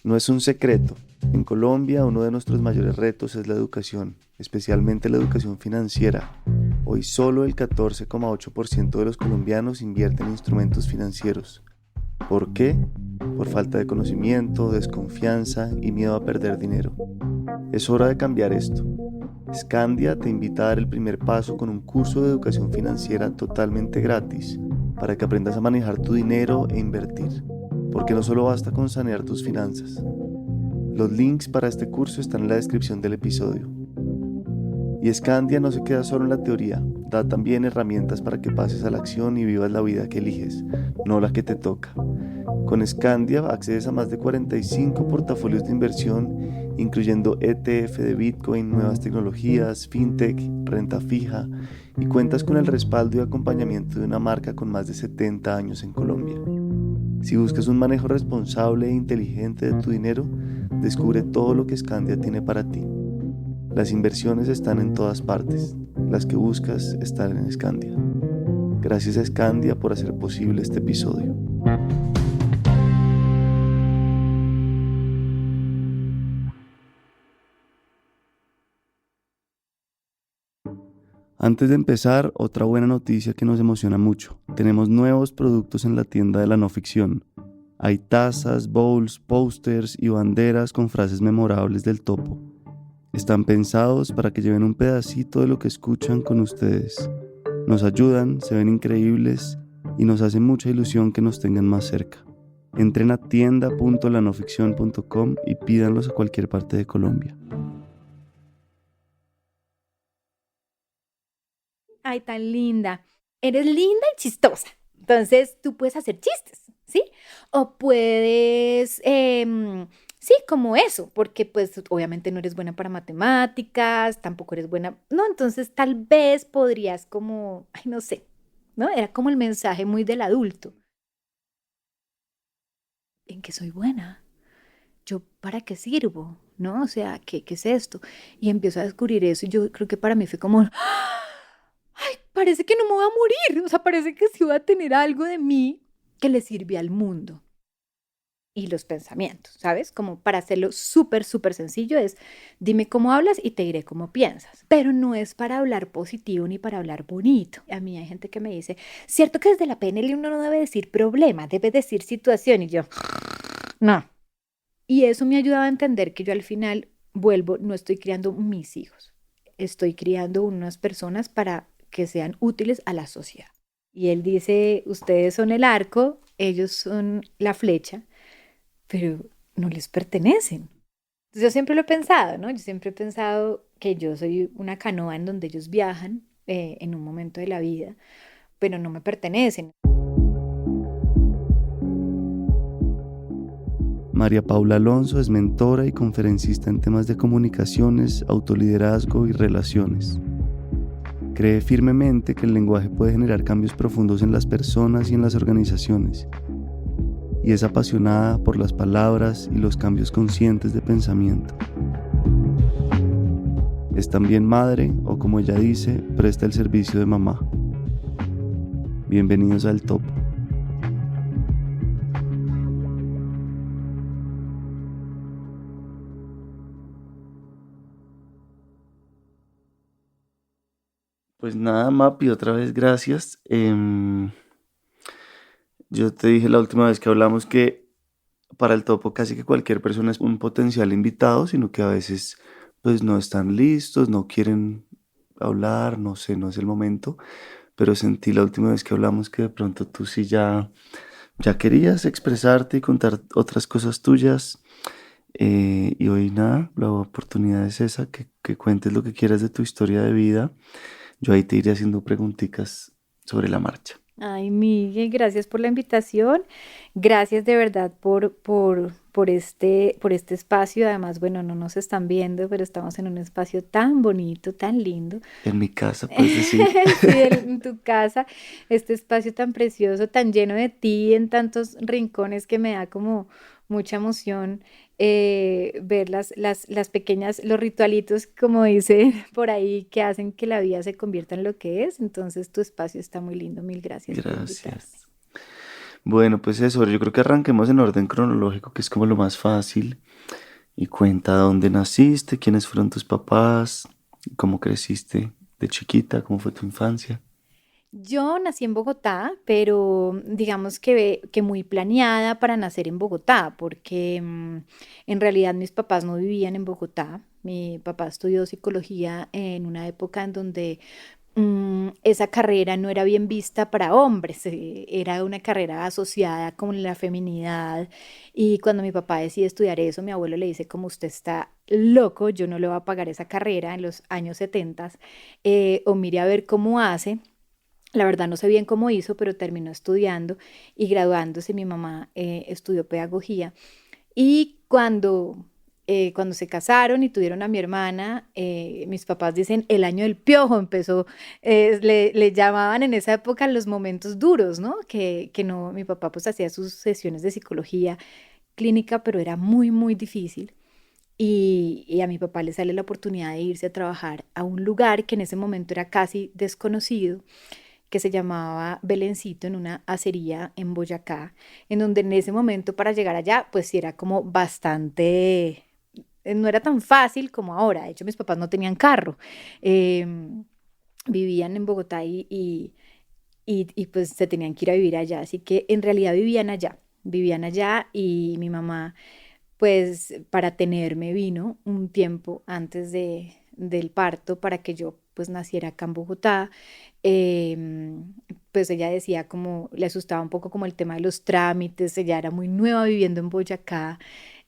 No es un secreto. En Colombia, uno de nuestros mayores retos es la educación, especialmente la educación financiera. Hoy solo el 14,8% de los colombianos invierte en instrumentos financieros. ¿Por qué? Por falta de conocimiento, desconfianza y miedo a perder dinero. Es hora de cambiar esto. Scandia te invita a dar el primer paso con un curso de educación financiera totalmente gratis para que aprendas a manejar tu dinero e invertir, porque no solo basta con sanear tus finanzas. Los links para este curso están en la descripción del episodio. Y Scandia no se queda solo en la teoría, da también herramientas para que pases a la acción y vivas la vida que eliges, no la que te toca. Con Scandia accedes a más de 45 portafolios de inversión, incluyendo ETF de Bitcoin, nuevas tecnologías, fintech, renta fija, y cuentas con el respaldo y acompañamiento de una marca con más de 70 años en Colombia. Si buscas un manejo responsable e inteligente de tu dinero, descubre todo lo que Scandia tiene para ti. Las inversiones están en todas partes. Las que buscas están en Scandia. Gracias a Scandia por hacer posible este episodio. Antes de empezar, otra buena noticia que nos emociona mucho. Tenemos nuevos productos en la tienda de la no ficción. Hay tazas, bowls, posters y banderas con frases memorables del Topo. Están pensados para que lleven un pedacito de lo que escuchan con ustedes. Nos ayudan, se ven increíbles y nos hace mucha ilusión que nos tengan más cerca. Entren a tienda.lanoficcion.com y pídanlos a cualquier parte de Colombia. Ay, tan linda. Eres linda y chistosa. Entonces, tú puedes hacer chistes, ¿sí? O puedes, sí, como eso, porque pues obviamente no eres buena para matemáticas, tampoco eres buena, no, entonces tal vez podrías como, ay, no sé, ¿no? Era como el mensaje muy del adulto. ¿En qué soy buena? ¿Yo para qué sirvo? ¿No? O sea, ¿qué es esto? Y empiezo a descubrir eso y yo creo que para mí fue como, ay, parece que no me voy a morir, o sea, parece que sí voy a tener algo de mí que le sirve al mundo. Y los pensamientos, ¿sabes? Como para hacerlo súper, súper sencillo es, dime cómo hablas y te diré cómo piensas. Pero no es para hablar positivo ni para hablar bonito. A mí hay gente que me dice, cierto que desde la PNL uno no debe decir problema, debe decir situación. Y yo, no. Y eso me ha ayudado a entender que yo al final vuelvo, no estoy criando mis hijos, estoy criando unas personas para que sean útiles a la sociedad. Y él dice, ustedes son el arco, ellos son la flecha, pero no les pertenecen. Entonces, yo siempre lo he pensado, ¿no? Yo siempre he pensado que yo soy una canoa en donde ellos viajan en un momento de la vida, pero no me pertenecen. María Paula Alonso es mentora y conferencista en temas de comunicaciones, autoliderazgo y relaciones. Cree firmemente que el lenguaje puede generar cambios profundos en las personas y en las organizaciones, y es apasionada por las palabras y los cambios conscientes de pensamiento. Es también madre, o como ella dice, presta el servicio de mamá. Bienvenidos al Topo. Pues nada, Mapi, otra vez gracias. Yo te dije la última vez que hablamos que para el Topo casi que cualquier persona es un potencial invitado, sino que a veces pues no están listos, no quieren hablar, no sé, no es el momento, pero sentí la última vez que hablamos que de pronto tú sí ya querías expresarte y contar otras cosas tuyas. Y hoy nada, la oportunidad es esa, que cuentes lo que quieras de tu historia de vida. Yo ahí te iré haciendo preguntitas sobre la marcha. Ay, Miguel, gracias por la invitación. Gracias de verdad por este espacio. Además, bueno, no nos están viendo, pero estamos en un espacio tan bonito, tan lindo. En mi casa, puedes decir. Sí, en tu casa, este espacio tan precioso, tan lleno de ti en tantos rincones que me da como mucha emoción ver las pequeñas, los ritualitos, como dice por ahí, que hacen que la vida se convierta en lo que es. Entonces, tu espacio está muy lindo. Mil gracias por invitarme. Gracias. Bueno, pues eso, yo creo que arranquemos en orden cronológico, que es como lo más fácil. Y cuenta dónde naciste, quiénes fueron tus papás, cómo creciste de chiquita, cómo fue tu infancia. Yo nací en Bogotá, pero digamos que muy planeada para nacer en Bogotá, porque en realidad mis papás no vivían en Bogotá. Mi papá estudió psicología en una época en donde esa carrera no era bien vista para hombres, era una carrera asociada con la feminidad. Y cuando mi papá decide estudiar eso, mi abuelo le dice, como usted está loco, yo no le voy a pagar esa carrera en los años 70, o mire a ver cómo hace. La verdad no sé bien cómo hizo, pero terminó estudiando y graduándose. Mi mamá estudió pedagogía y cuando se casaron y tuvieron a mi hermana, mis papás dicen el año del piojo empezó, le llamaban en esa época los momentos duros, ¿no? Que no, mi papá pues hacía sus sesiones de psicología clínica, pero era muy, muy difícil. Y a mi papá le sale la oportunidad de irse a trabajar a un lugar que en ese momento era casi desconocido, que se llamaba Belencito, en una acería en Boyacá, en donde en ese momento para llegar allá, pues sí era como bastante, no era tan fácil como ahora. De hecho, mis papás no tenían carro, em, vivían en Bogotá y pues se tenían que ir a vivir allá, así que en realidad vivían allá y mi mamá pues para tenerme vino un tiempo antes del parto para que yo pues naciera acá en Bogotá. Pues ella decía como, le asustaba un poco como el tema de los trámites, ella era muy nueva viviendo en Boyacá.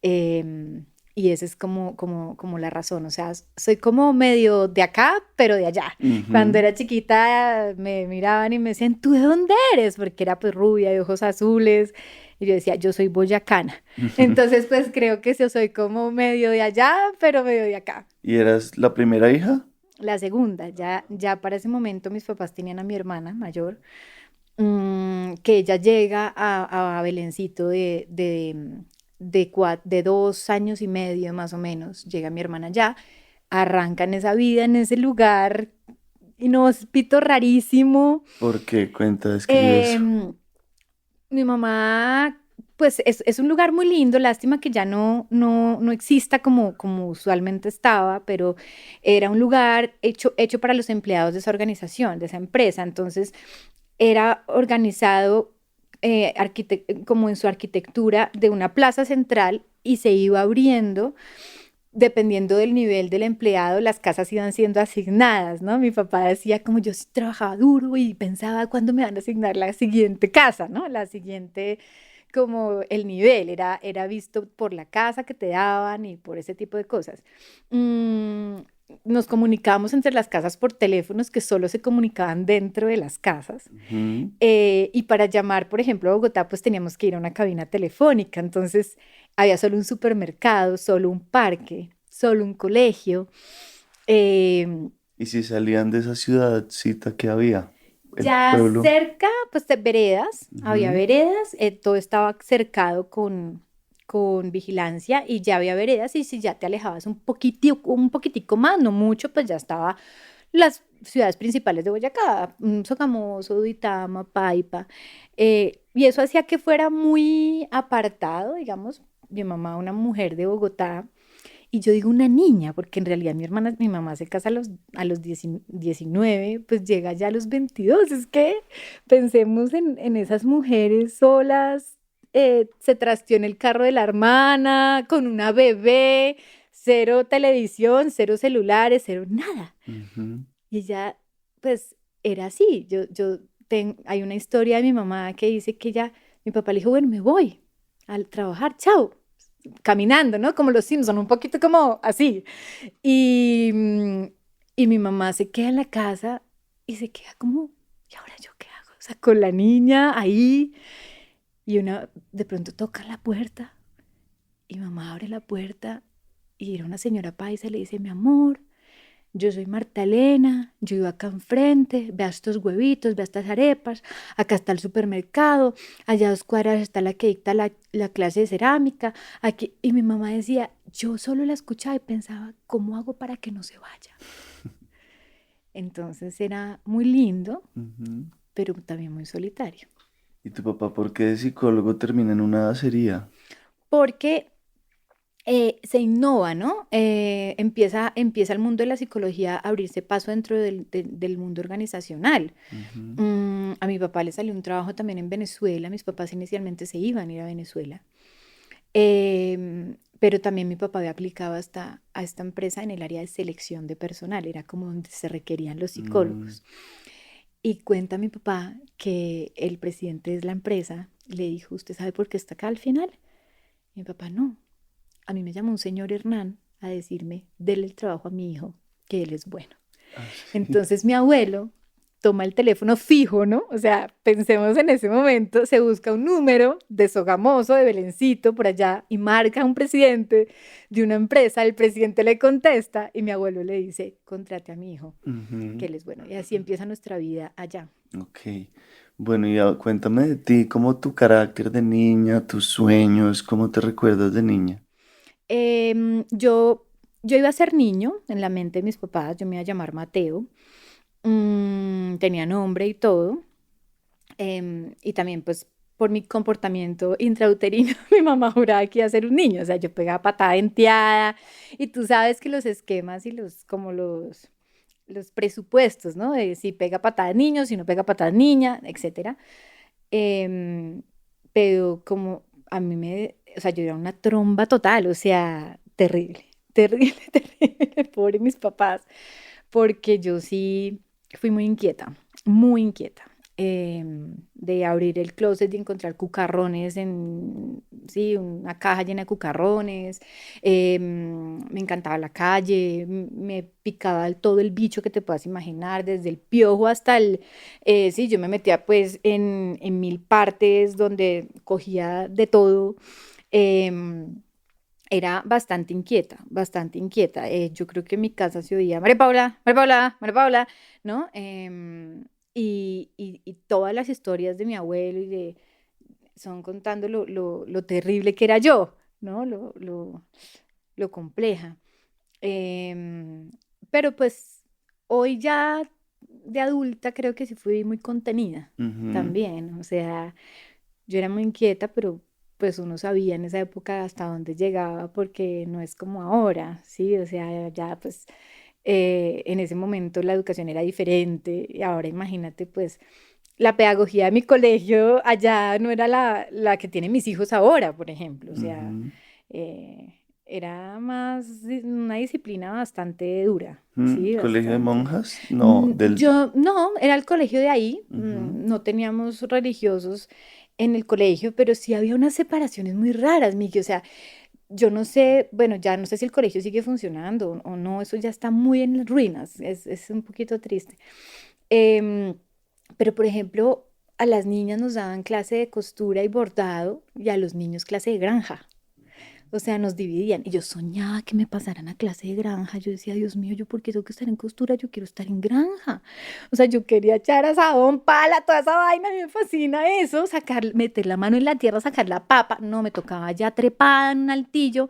Y esa es como la razón, o sea, soy como medio de acá, pero de allá. Cuando Ujú. era chiquita me miraban y me decían, ¿tú de dónde eres? Porque era pues rubia, de ojos azules, y yo decía, yo soy boyacana. Entonces, pues creo que yo soy como medio de allá, pero medio de acá. ¿Y eras la primera hija? La segunda, ya para ese momento mis papás tenían a mi hermana mayor, que ella llega a Belencito de 2 años y medio más o menos, llega mi hermana allá, arrancan esa vida en ese lugar inhóspito, rarísimo. ¿Por qué? Cuenta, describe eso. Em, Mi mamá, pues es un lugar muy lindo, lástima que ya no exista como usualmente estaba, pero era un lugar hecho para los empleados de esa organización, de esa empresa. Entonces, era organizado como en su arquitectura de una plaza central y se iba abriendo. Dependiendo del nivel del empleado, las casas iban siendo asignadas, ¿no? Mi papá decía como yo sí trabajaba duro y pensaba cuándo me van a asignar la siguiente casa, ¿no? La siguiente, como el nivel, era visto por la casa que te daban y por ese tipo de cosas. Mm, Nos comunicábamos entre las casas por teléfonos que solo se comunicaban dentro de las casas. Ujú. Y para llamar, por ejemplo, a Bogotá, pues teníamos que ir a una cabina telefónica. Entonces, había solo un supermercado, solo un parque, solo un colegio. em, ¿Y si salían de esa ciudadcita que había? El ya pueblo. cerca, pues de veredas, había Ujú. veredas, todo estaba cercado con vigilancia y ya había veredas y si ya te alejabas un poquitico más, no mucho, pues ya estaba las ciudades principales de Boyacá, Sogamoso, Duitama, Paipa, y eso hacía que fuera muy apartado, digamos, mi mamá, una mujer de Bogotá, y yo digo una niña, porque en realidad mi mamá se casa a los 19, pues llega ya a los 22. Es que pensemos en esas mujeres solas, se trasteó en el carro de la hermana, con una bebé, cero televisión, cero celulares, cero nada. Ujú. Y ella, pues, era así. Hay una historia de mi mamá que dice que mi papá le dijo, bueno, me voy al trabajar, chao, caminando, ¿no? Como los Simpson, un poquito como así. Y, mm, y mi mamá se queda en la casa y se queda como, ¿y ahora yo qué hago? O sea, con la niña ahí y de pronto toca la puerta y mamá abre la puerta y era una señora paisa y le dice, mi amor, yo soy Marta Elena, yo vivo acá enfrente, vea estos huevitos, vea estas arepas, acá está el supermercado, allá a 2 cuadras está la que dicta la clase de cerámica, aquí. Y mi mamá decía, yo solo la escuchaba y pensaba, ¿cómo hago para que no se vaya? Entonces era muy lindo, Ujú. pero también muy solitario. ¿Y tu papá por qué de psicólogo termina en una acería? Porque se innova, ¿no? Empieza el mundo de la psicología a abrirse paso dentro del mundo organizacional. Ujú. A mi papá le salió un trabajo también en Venezuela. Mis papás inicialmente se iban a ir a Venezuela. Pero también mi papá había aplicado hasta a esta empresa en el área de selección de personal. Era como donde se requerían los Mm, psicólogos. Y cuenta mi papá que el presidente de la empresa le dijo, ¿usted sabe por qué está acá al final? Y mi papá, no. A mí me llamó un señor Hernán a decirme, dele el trabajo a mi hijo, que él es bueno. así. Entonces mi abuelo toma el teléfono fijo, ¿no? O sea, pensemos en ese momento, se busca un número de Sogamoso, de Belencito, por allá, y marca a un presidente de una empresa, el presidente le contesta y mi abuelo le dice, contrate a mi hijo, que Ujú. él es bueno. Y así empieza nuestra vida allá. Ok. Bueno, y cuéntame de ti, cómo tu carácter de niña, tus sueños, cómo te recuerdas de niña. Yo iba a ser niño en la mente de mis papás, yo me iba a llamar Mateo. Tenía nombre y todo. Y también pues por mi comportamiento intrauterino, mi mamá juraba que iba a ser un niño, o sea, yo pegaba patada denteada y tú sabes que los esquemas y como los presupuestos, ¿no? De si pega patada niño, si no pega patada niña, etcétera. Em, pero como a o sea, yo era una tromba total, o sea, terrible, terrible, terrible, pobre mis papás, porque yo sí fui muy inquieta, de abrir el closet y encontrar cucarrones sí, una caja llena de cucarrones. Me encantaba la calle, me picaba todo el bicho que te puedas imaginar, desde el piojo hasta sí, yo me metía pues en mil partes donde cogía de todo. em, Era bastante inquieta, bastante inquieta. Yo creo que en mi casa se oía, María Paula, María Paula, María Paula, ¿no? Y todas las historias de mi abuelo son contando lo terrible que era yo, ¿no? Lo compleja. Em, pero pues hoy ya de adulta creo que sí fui muy contenida Ujú. también. O sea, yo era muy inquieta, pero pues uno sabía en esa época hasta dónde llegaba porque no es como ahora, ¿sí? O sea, ya pues en ese momento la educación era diferente y ahora imagínate pues la pedagogía de mi colegio allá no era la que tienen mis hijos ahora, por ejemplo. O sea, Ujú. era más una disciplina bastante dura, ¿sí? ¿Colegio de Bastante. monjas? No, del... Yo, no, era el colegio de ahí, Ujú. no teníamos religiosos en el colegio, pero sí había unas separaciones muy raras, Miki. O sea, yo no sé, bueno, ya no sé si el colegio sigue funcionando o no, eso ya está muy en ruinas, es un poquito triste. Em, pero, por ejemplo, a las niñas nos daban clase de costura y bordado y a los niños clase de granja. O sea, nos dividían. Y yo soñaba que me pasaran a clase de granja. Yo decía, Dios mío, ¿yo por qué tengo que estar en costura? Yo quiero estar en granja. O sea, yo quería echar asadón, pala, toda esa vaina. A mí me fascina eso. Meter la mano en la tierra, sacar la papa. No, me tocaba ya trepada en un altillo.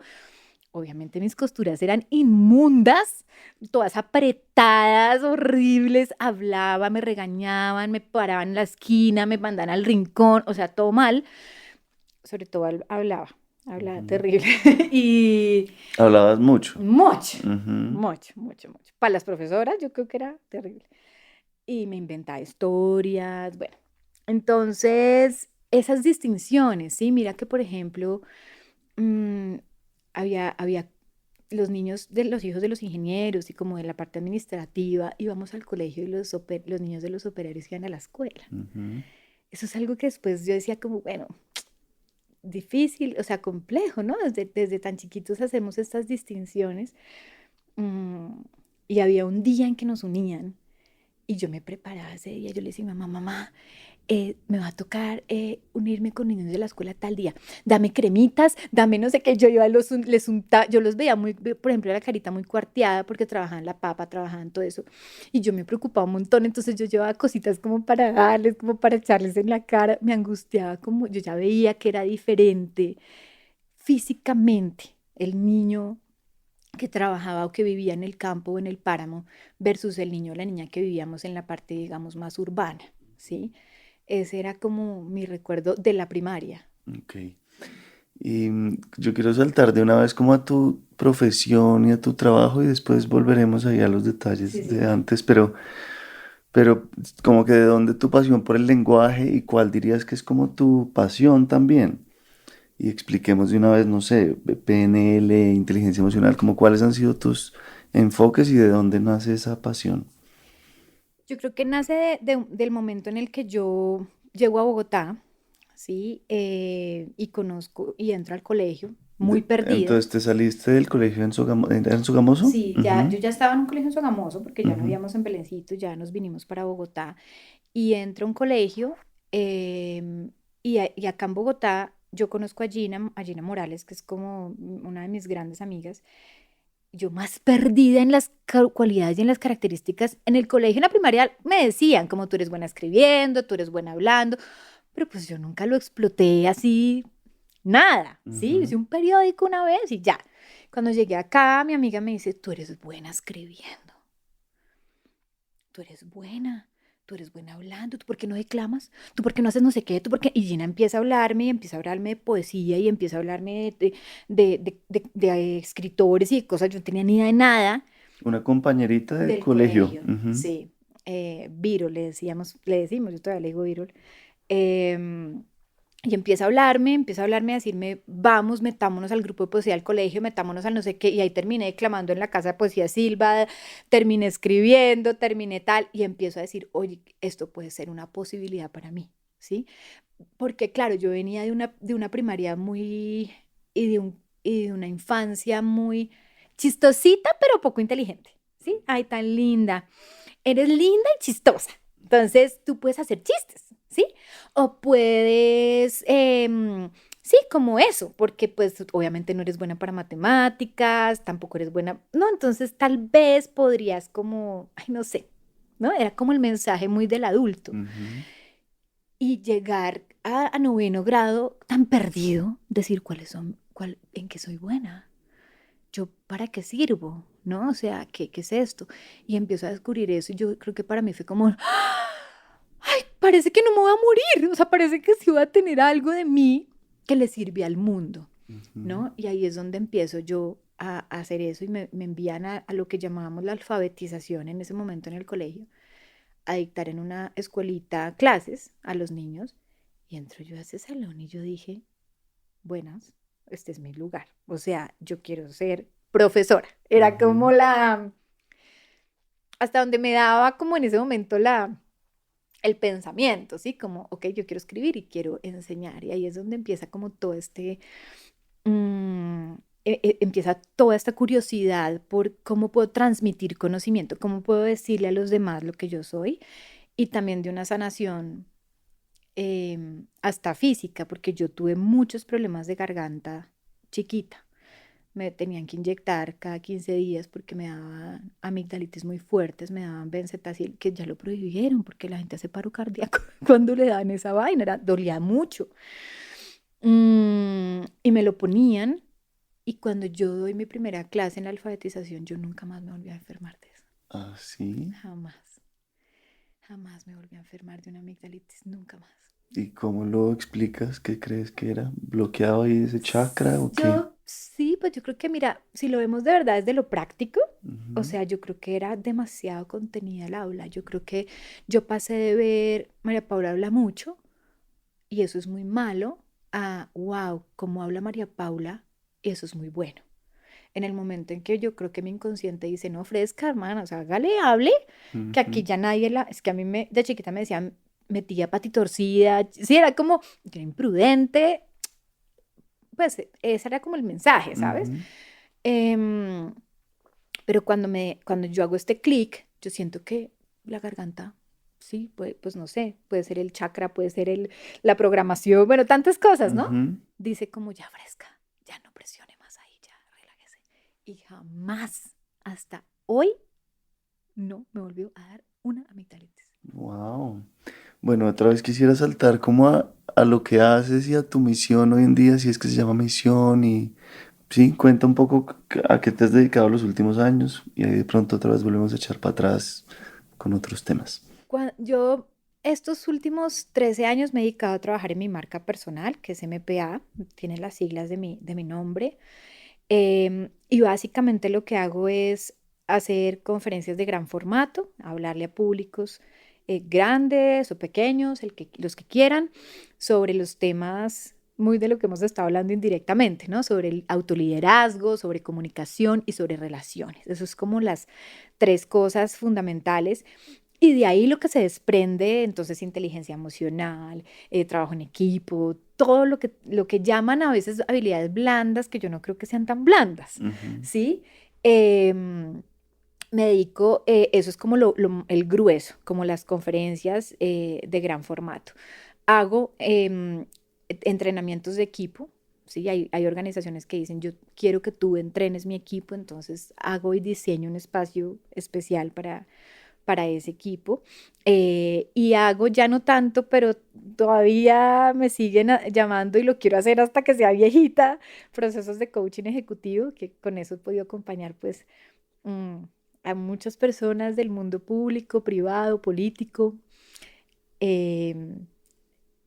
Obviamente mis costuras eran inmundas, todas apretadas, horribles. Hablaba, me regañaban, me paraban en la esquina, me mandaban al rincón. O sea, todo mal. Sobre todo hablaba Ujú. terrible. Y Hablabas mucho. mucho, Ujú. mucho, mucho, mucho. Para las profesoras yo creo que era terrible. Y me inventaba historias, bueno. Entonces, esas distinciones, ¿sí? Mira que, por ejemplo, mm, había los niños de los hijos de los ingenieros y como de la parte administrativa, íbamos al colegio y los niños de los operarios iban a la escuela. Ujú. Eso es algo que después yo decía como, bueno, difícil, o sea, complejo, ¿no? Desde tan chiquitos hacemos estas distinciones. mm, y había un día en que nos unían y yo me preparaba ese día. Yo le decía, mamá, mamá, me va a tocar unirme con niños de la escuela tal día. Dame cremitas, dame no sé qué. Yo iba, les untaba, yo los veía muy, por ejemplo, la carita muy cuarteada porque trabajaban la papa, trabajaban todo eso. Y yo me preocupaba un montón, entonces yo llevaba cositas como para darles, como para echarles en la cara. Me angustiaba como, yo ya veía que era diferente físicamente el niño que trabajaba o que vivía en el campo o en el páramo versus el niño o la niña que vivíamos en la parte, digamos, más urbana, ¿sí? Ese era como mi recuerdo de la primaria. Ok. Y yo quiero saltar de una vez como a tu profesión y a tu trabajo y después volveremos ahí a los Sí, detalles de sí. antes, pero como que de dónde tu pasión por el lenguaje y cuál dirías que es como tu pasión también. Y expliquemos de una vez, no sé, PNL, inteligencia emocional, como cuáles han sido tus enfoques y de dónde nace esa pasión. Yo creo que nace del momento en el que yo llego a Bogotá, ¿sí? Y conozco y entro al colegio, muy perdida. Entonces te saliste del colegio en Sogamoso. Sí, ya, Ujú, yo ya estaba en un colegio en Sogamoso porque ya no ujú. vivíamos en Belencito, ya nos vinimos para Bogotá y entro a un colegio y acá en Bogotá yo conozco a Gina Morales, que es como una de mis grandes amigas. Yo más perdida en las cualidades y en las características. En el colegio, en la primaria, me decían como tú eres buena escribiendo, tú eres buena hablando, pero pues yo nunca lo exploté así, nada, ¿sí? Ujú. Hice un periódico una vez y ya. Cuando llegué acá, mi amiga me dice, tú eres buena escribiendo, tú eres buena hablando, tú por qué no declamas, tú por qué no haces no sé qué, tú por qué... Y Gina empieza a hablarme y empieza a hablarme de poesía y empieza a hablarme de escritores y de cosas, yo no tenía ni idea de nada. Una compañerita de Del colegio. colegio, Ujú. sí. Viro, le decíamos, le decimos, yo todavía le digo Viro. em, y empieza a hablarme, a decirme, vamos, metámonos al grupo de poesía del colegio, metámonos al no sé qué, y ahí terminé declamando en la casa de poesía Silva, terminé escribiendo, terminé tal, y empiezo a decir, oye, esto puede ser una posibilidad para mí, ¿sí? Porque claro, yo venía de una primaria muy, y de una infancia muy chistosita, pero poco inteligente, ¿sí? Ay, tan linda. Eres linda y chistosa. Entonces, tú puedes hacer chistes, ¿sí? O puedes, sí, como eso, porque pues obviamente no eres buena para matemáticas, tampoco eres buena, no, entonces tal vez podrías como, ay, no sé, ¿no? Era como el mensaje muy del adulto. Ujú. Y llegar a noveno grado tan perdido, decir en qué soy buena, yo para qué sirvo, ¿no? O sea, ¿qué es esto? Y empiezo a descubrir eso y yo creo que para mí fue como, ay, parece que no me voy a morir, o sea, parece que sí voy a tener algo de mí que le sirve al mundo, Ujú. ¿no? Y ahí es donde empiezo yo a hacer eso y me envían a lo que llamábamos la alfabetización en ese momento en el colegio, a dictar en una escuelita clases a los niños y entro yo a ese salón y yo dije, buenas, este es mi lugar. O sea, yo quiero ser profesora. Era como Ujú. hasta donde me daba como en ese momento el pensamiento, ¿sí? Como, ok, yo quiero escribir y quiero enseñar. Y ahí es donde empieza como todo mm, empieza toda esta curiosidad por cómo puedo transmitir conocimiento, cómo puedo decirle a los demás lo que yo soy y también de una sanación hasta física, porque yo tuve muchos problemas de garganta chiquita. Me tenían que inyectar cada 15 días porque me daban amigdalitis muy fuertes, me daban benzetacil, que ya lo prohibieron porque la gente hace paro cardíaco cuando le dan esa vaina, dolía mucho. Y me lo ponían y cuando yo doy mi primera clase en la alfabetización, yo nunca más me volví a enfermar de eso. Ah, sí. Jamás, jamás me volví a enfermar de una amigdalitis, nunca más. ¿Y cómo lo explicas? ¿Qué crees que era? ¿Bloqueado ahí ese chakra o qué? Yo sí, pues yo creo que mira, si lo vemos de verdad desde lo práctico, o Ujú. sea, yo creo que era demasiado contenida el aula. Yo creo que yo pasé de ver, María Paula habla mucho y eso es muy malo, a, wow, cómo habla María Paula, eso es muy bueno. En el momento en que yo creo que mi inconsciente dice, no, fresca, hermana, o sea, hágale, hable, que aquí Ujú. ya nadie es que a mí de chiquita me decían, metía patitorcida, sí, era como, yo era imprudente, pues ese era como el mensaje, ¿sabes? Ujú. Em, pero cuando yo hago este clic, yo siento que la garganta, sí, pues no sé, puede ser el chakra, puede ser la programación, bueno, tantas cosas, ¿no? Ujú. Dice como ya fresca, ya no presione más ahí, ya relájese. Y jamás, hasta hoy, no me volvió a dar una amigdalitis. Wow. Bueno, otra vez quisiera saltar como a lo que haces y a tu misión hoy en día, si es que se llama misión y sí, cuenta un poco a qué te has dedicado los últimos años y ahí de pronto otra vez volvemos a echar para atrás con otros temas. Yo Estos últimos 13 años me he dedicado a trabajar en mi marca personal, que es MPA, tiene las siglas de mi nombre. Y básicamente lo que hago es hacer conferencias de gran formato, hablarle a públicos grandes o pequeños, los que quieran, sobre los temas muy de lo que hemos estado hablando indirectamente, ¿no? Sobre el autoliderazgo, sobre comunicación y sobre relaciones. Eso es como las tres cosas fundamentales. Y de ahí lo que se desprende, entonces, inteligencia emocional, trabajo en equipo, todo lo que llaman a veces habilidades blandas, que yo no creo que sean tan blandas, Ujú. ¿sí? Em, Me dedico, eso es como el grueso, como las conferencias de gran formato. Hago entrenamientos de equipo, ¿sí? Hay organizaciones que dicen, yo quiero que tú entrenes mi equipo, entonces hago y diseño un espacio especial para ese equipo. Y hago ya no tanto, pero todavía me siguen llamando y lo quiero hacer hasta que sea viejita, procesos de coaching ejecutivo, que con eso he podido acompañar pues mm, a muchas personas del mundo público, privado, político. em,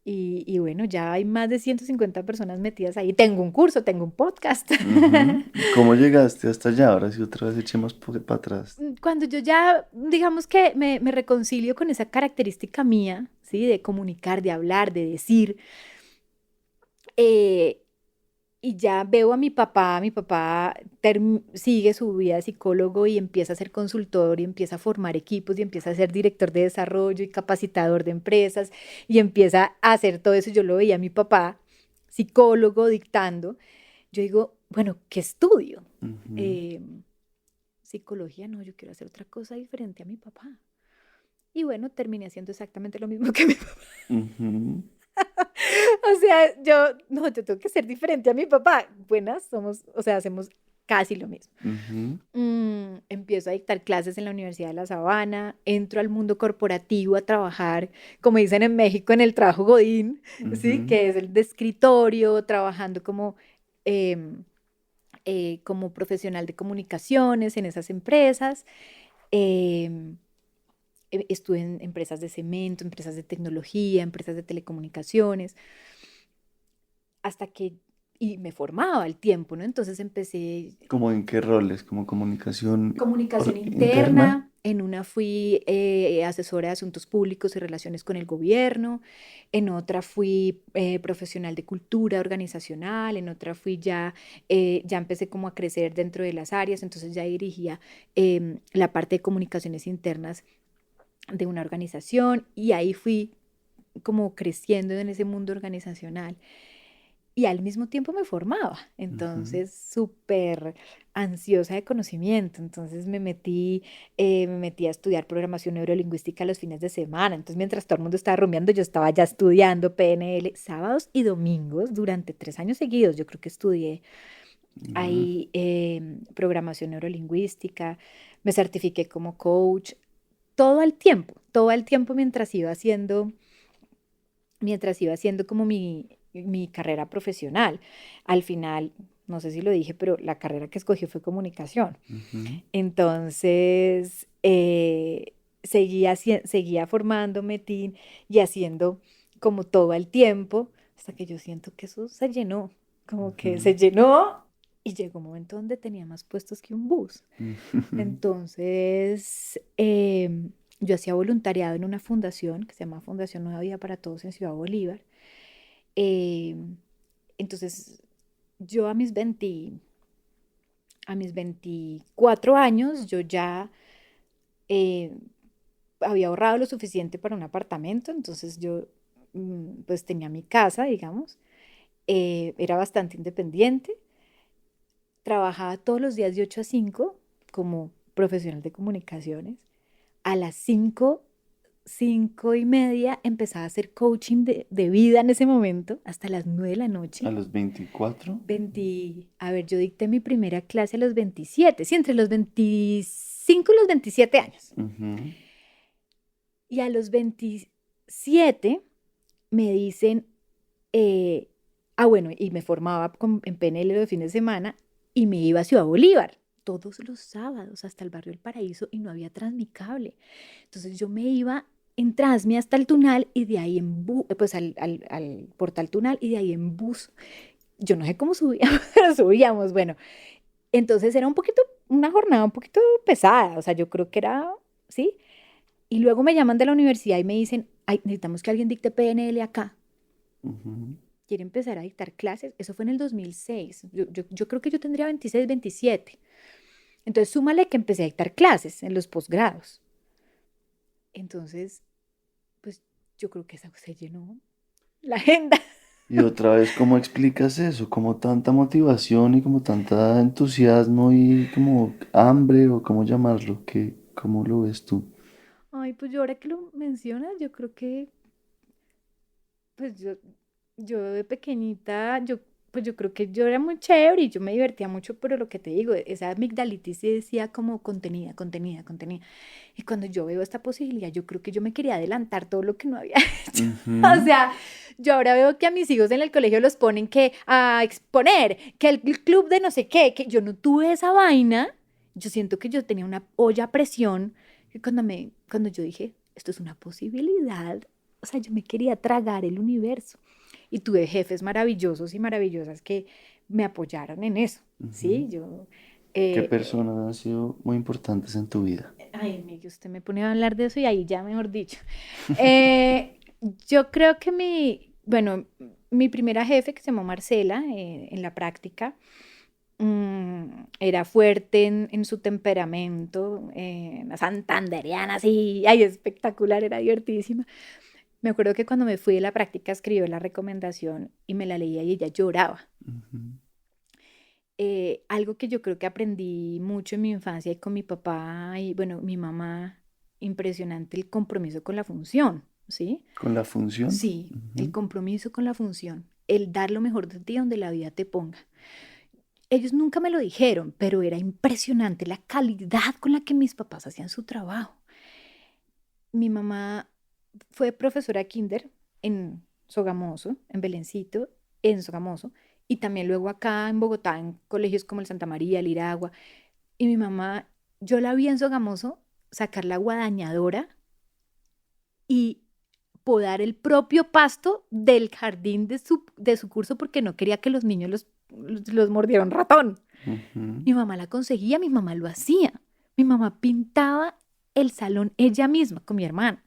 y bueno, ya hay más de 150 personas metidas ahí. Tengo un curso, tengo un podcast. Ujú. ¿Y cómo llegaste hasta allá? Ahora sí, otra vez echemos para atrás. Cuando yo ya, digamos que me reconcilio con esa característica mía, ¿sí? De comunicar, de hablar, de decir, eh, y ya veo a mi papá sigue su vida de psicólogo y empieza a ser consultor y empieza a formar equipos y empieza a ser director de desarrollo y capacitador de empresas y empieza a hacer todo eso. Yo lo veía a mi papá, psicólogo, dictando. Yo digo, bueno, ¿qué estudio? Ujú. Eh, Psicología, no, yo quiero hacer otra cosa diferente a mi papá. Y bueno, terminé haciendo exactamente lo mismo que mi papá. Ujú. O sea, yo tengo que ser diferente a mi papá. Buenas, somos, o sea, hacemos casi lo mismo. Ujú. Empiezo a dictar clases en la Universidad de La Sabana, entro al mundo corporativo a trabajar, como dicen en México, en el trabajo Godín, ¿sí? Ujú. Que es el de escritorio, trabajando em, como profesional de comunicaciones en esas empresas. Em, Estuve en empresas de cemento, empresas de tecnología, empresas de telecomunicaciones, hasta que, y me formaba al tiempo, ¿no? Entonces empecé ¿Cómo en qué roles? ¿Como comunicación comunicación interna? interna, en una fui asesora de asuntos públicos y relaciones con el gobierno, en otra fui profesional de cultura organizacional, en otra fui ya empecé como a crecer dentro de las áreas, entonces ya dirigía la parte de comunicaciones internas de una organización y ahí fui como creciendo en ese mundo organizacional y al mismo tiempo me formaba, Ujú. entonces súper ansiosa de conocimiento, entonces me metí a estudiar programación neurolingüística los fines de semana, entonces mientras todo el mundo estaba rumiando, yo estaba ya estudiando PNL sábados y domingos durante 3 años seguidos, yo creo que estudié Mm. ahí programación neurolingüística, me certifiqué como coach, todo el tiempo mientras iba haciendo como mi carrera profesional. Al final, no sé si lo dije, pero la carrera que escogí fue comunicación. Ujú. Entonces, seguía formándome, y haciendo como todo al tiempo, hasta que yo siento que eso se llenó, como que Ujú. se llenó y llegó un momento donde tenía más puestos que un bus. Ujú. Entonces, yo hacía voluntariado en una fundación que se llama Fundación Nueva Vida para Todos en Ciudad Bolívar. Em, entonces, yo a mis 24 años, yo ya eh, había ahorrado lo suficiente para un apartamento, entonces yo pues tenía mi casa, digamos, era bastante independiente, trabajaba todos los días de 8 a 5 como profesional de comunicaciones. A las 5:30 empezaba a hacer coaching de vida en ese momento, hasta las 9 de la ¿A noche. los 24? A ver, yo dicté mi primera clase a los 27, sí, entre los 25 y los 27 años. Ujú. Y a los 27 me dicen, eh, bueno, y me formaba en PNL de fines de semana y me iba a Ciudad Bolívar todos los sábados hasta el barrio El Paraíso y no había Transmicable. Entonces yo me iba en Transmi hasta el Tunal y de ahí pues al portal Tunal y de ahí en bus. Yo no sé cómo subíamos, pero subíamos, bueno. Entonces era una jornada un poquito pesada, o sea, yo creo que era, ¿sí? Y luego me llaman de la universidad y me dicen, ay, necesitamos que alguien dicte PNL acá. Ujú. Quiere empezar a dictar clases. Eso fue en el 2006. Yo creo que yo tendría 26, 27. Entonces, súmale que empecé a dictar clases en los posgrados. Entonces, pues yo creo que esa se llenó la agenda. Y otra vez, ¿cómo explicas eso? Como tanta motivación y como tanta entusiasmo y como hambre o cómo llamarlo, ¿cómo lo ves tú? Ay, pues yo ahora que lo mencionas, yo creo que, pues yo de pequeñita, pues yo creo que yo era muy chévere y yo me divertía mucho, pero lo que te digo, esa amigdalitis sí decía como contenida, contenida, contenida. Y cuando yo veo esta posibilidad, yo creo que yo me quería adelantar todo lo que no había hecho. O Ujú. sea, yo ahora veo que a mis hijos en el colegio los ponen que a exponer, que el club de no sé qué, que yo no tuve esa vaina. Yo siento que yo tenía una olla a presión que cuando yo dije, esto es una posibilidad, o sea, yo me quería tragar el universo. Y tuve jefes maravillosos y maravillosas que me apoyaron en eso, Ujú. ¿sí? Yo, ¿Qué eh, eh, personas han sido muy importantes en tu vida? ay, Miguel, usted me pone a hablar de eso y ahí ya, mejor dicho. Eh, yo creo que bueno, mi primera jefe, que se llamó Marcela, en la práctica, era fuerte en su temperamento, una santandereana así, ay, espectacular, era divertidísima. Me acuerdo que cuando me fui de la práctica escribió la recomendación y me la leía y ella lloraba. Ujú. Algo que yo creo que aprendí mucho en mi infancia y con mi papá y bueno, mi mamá, impresionante el compromiso con la función, ¿sí? ¿Con la función? Sí, el Ujú. compromiso con la función, el dar lo mejor de ti donde la vida te ponga. Ellos nunca me lo dijeron, pero era impresionante la calidad con la que mis papás hacían su trabajo. Mi mamá fue profesora kinder en Sogamoso, en Belencito, en Sogamoso, y también luego acá en Bogotá, en colegios como el Santa María, el Iragua. Y mi mamá, yo la vi en Sogamoso sacar la guadañadora y podar el propio pasto del jardín de su curso porque no quería que los niños los mordiera un ratón. Ujú. Mi mamá la conseguía, mi mamá lo hacía. Mi mamá pintaba el salón ella misma con mi hermana.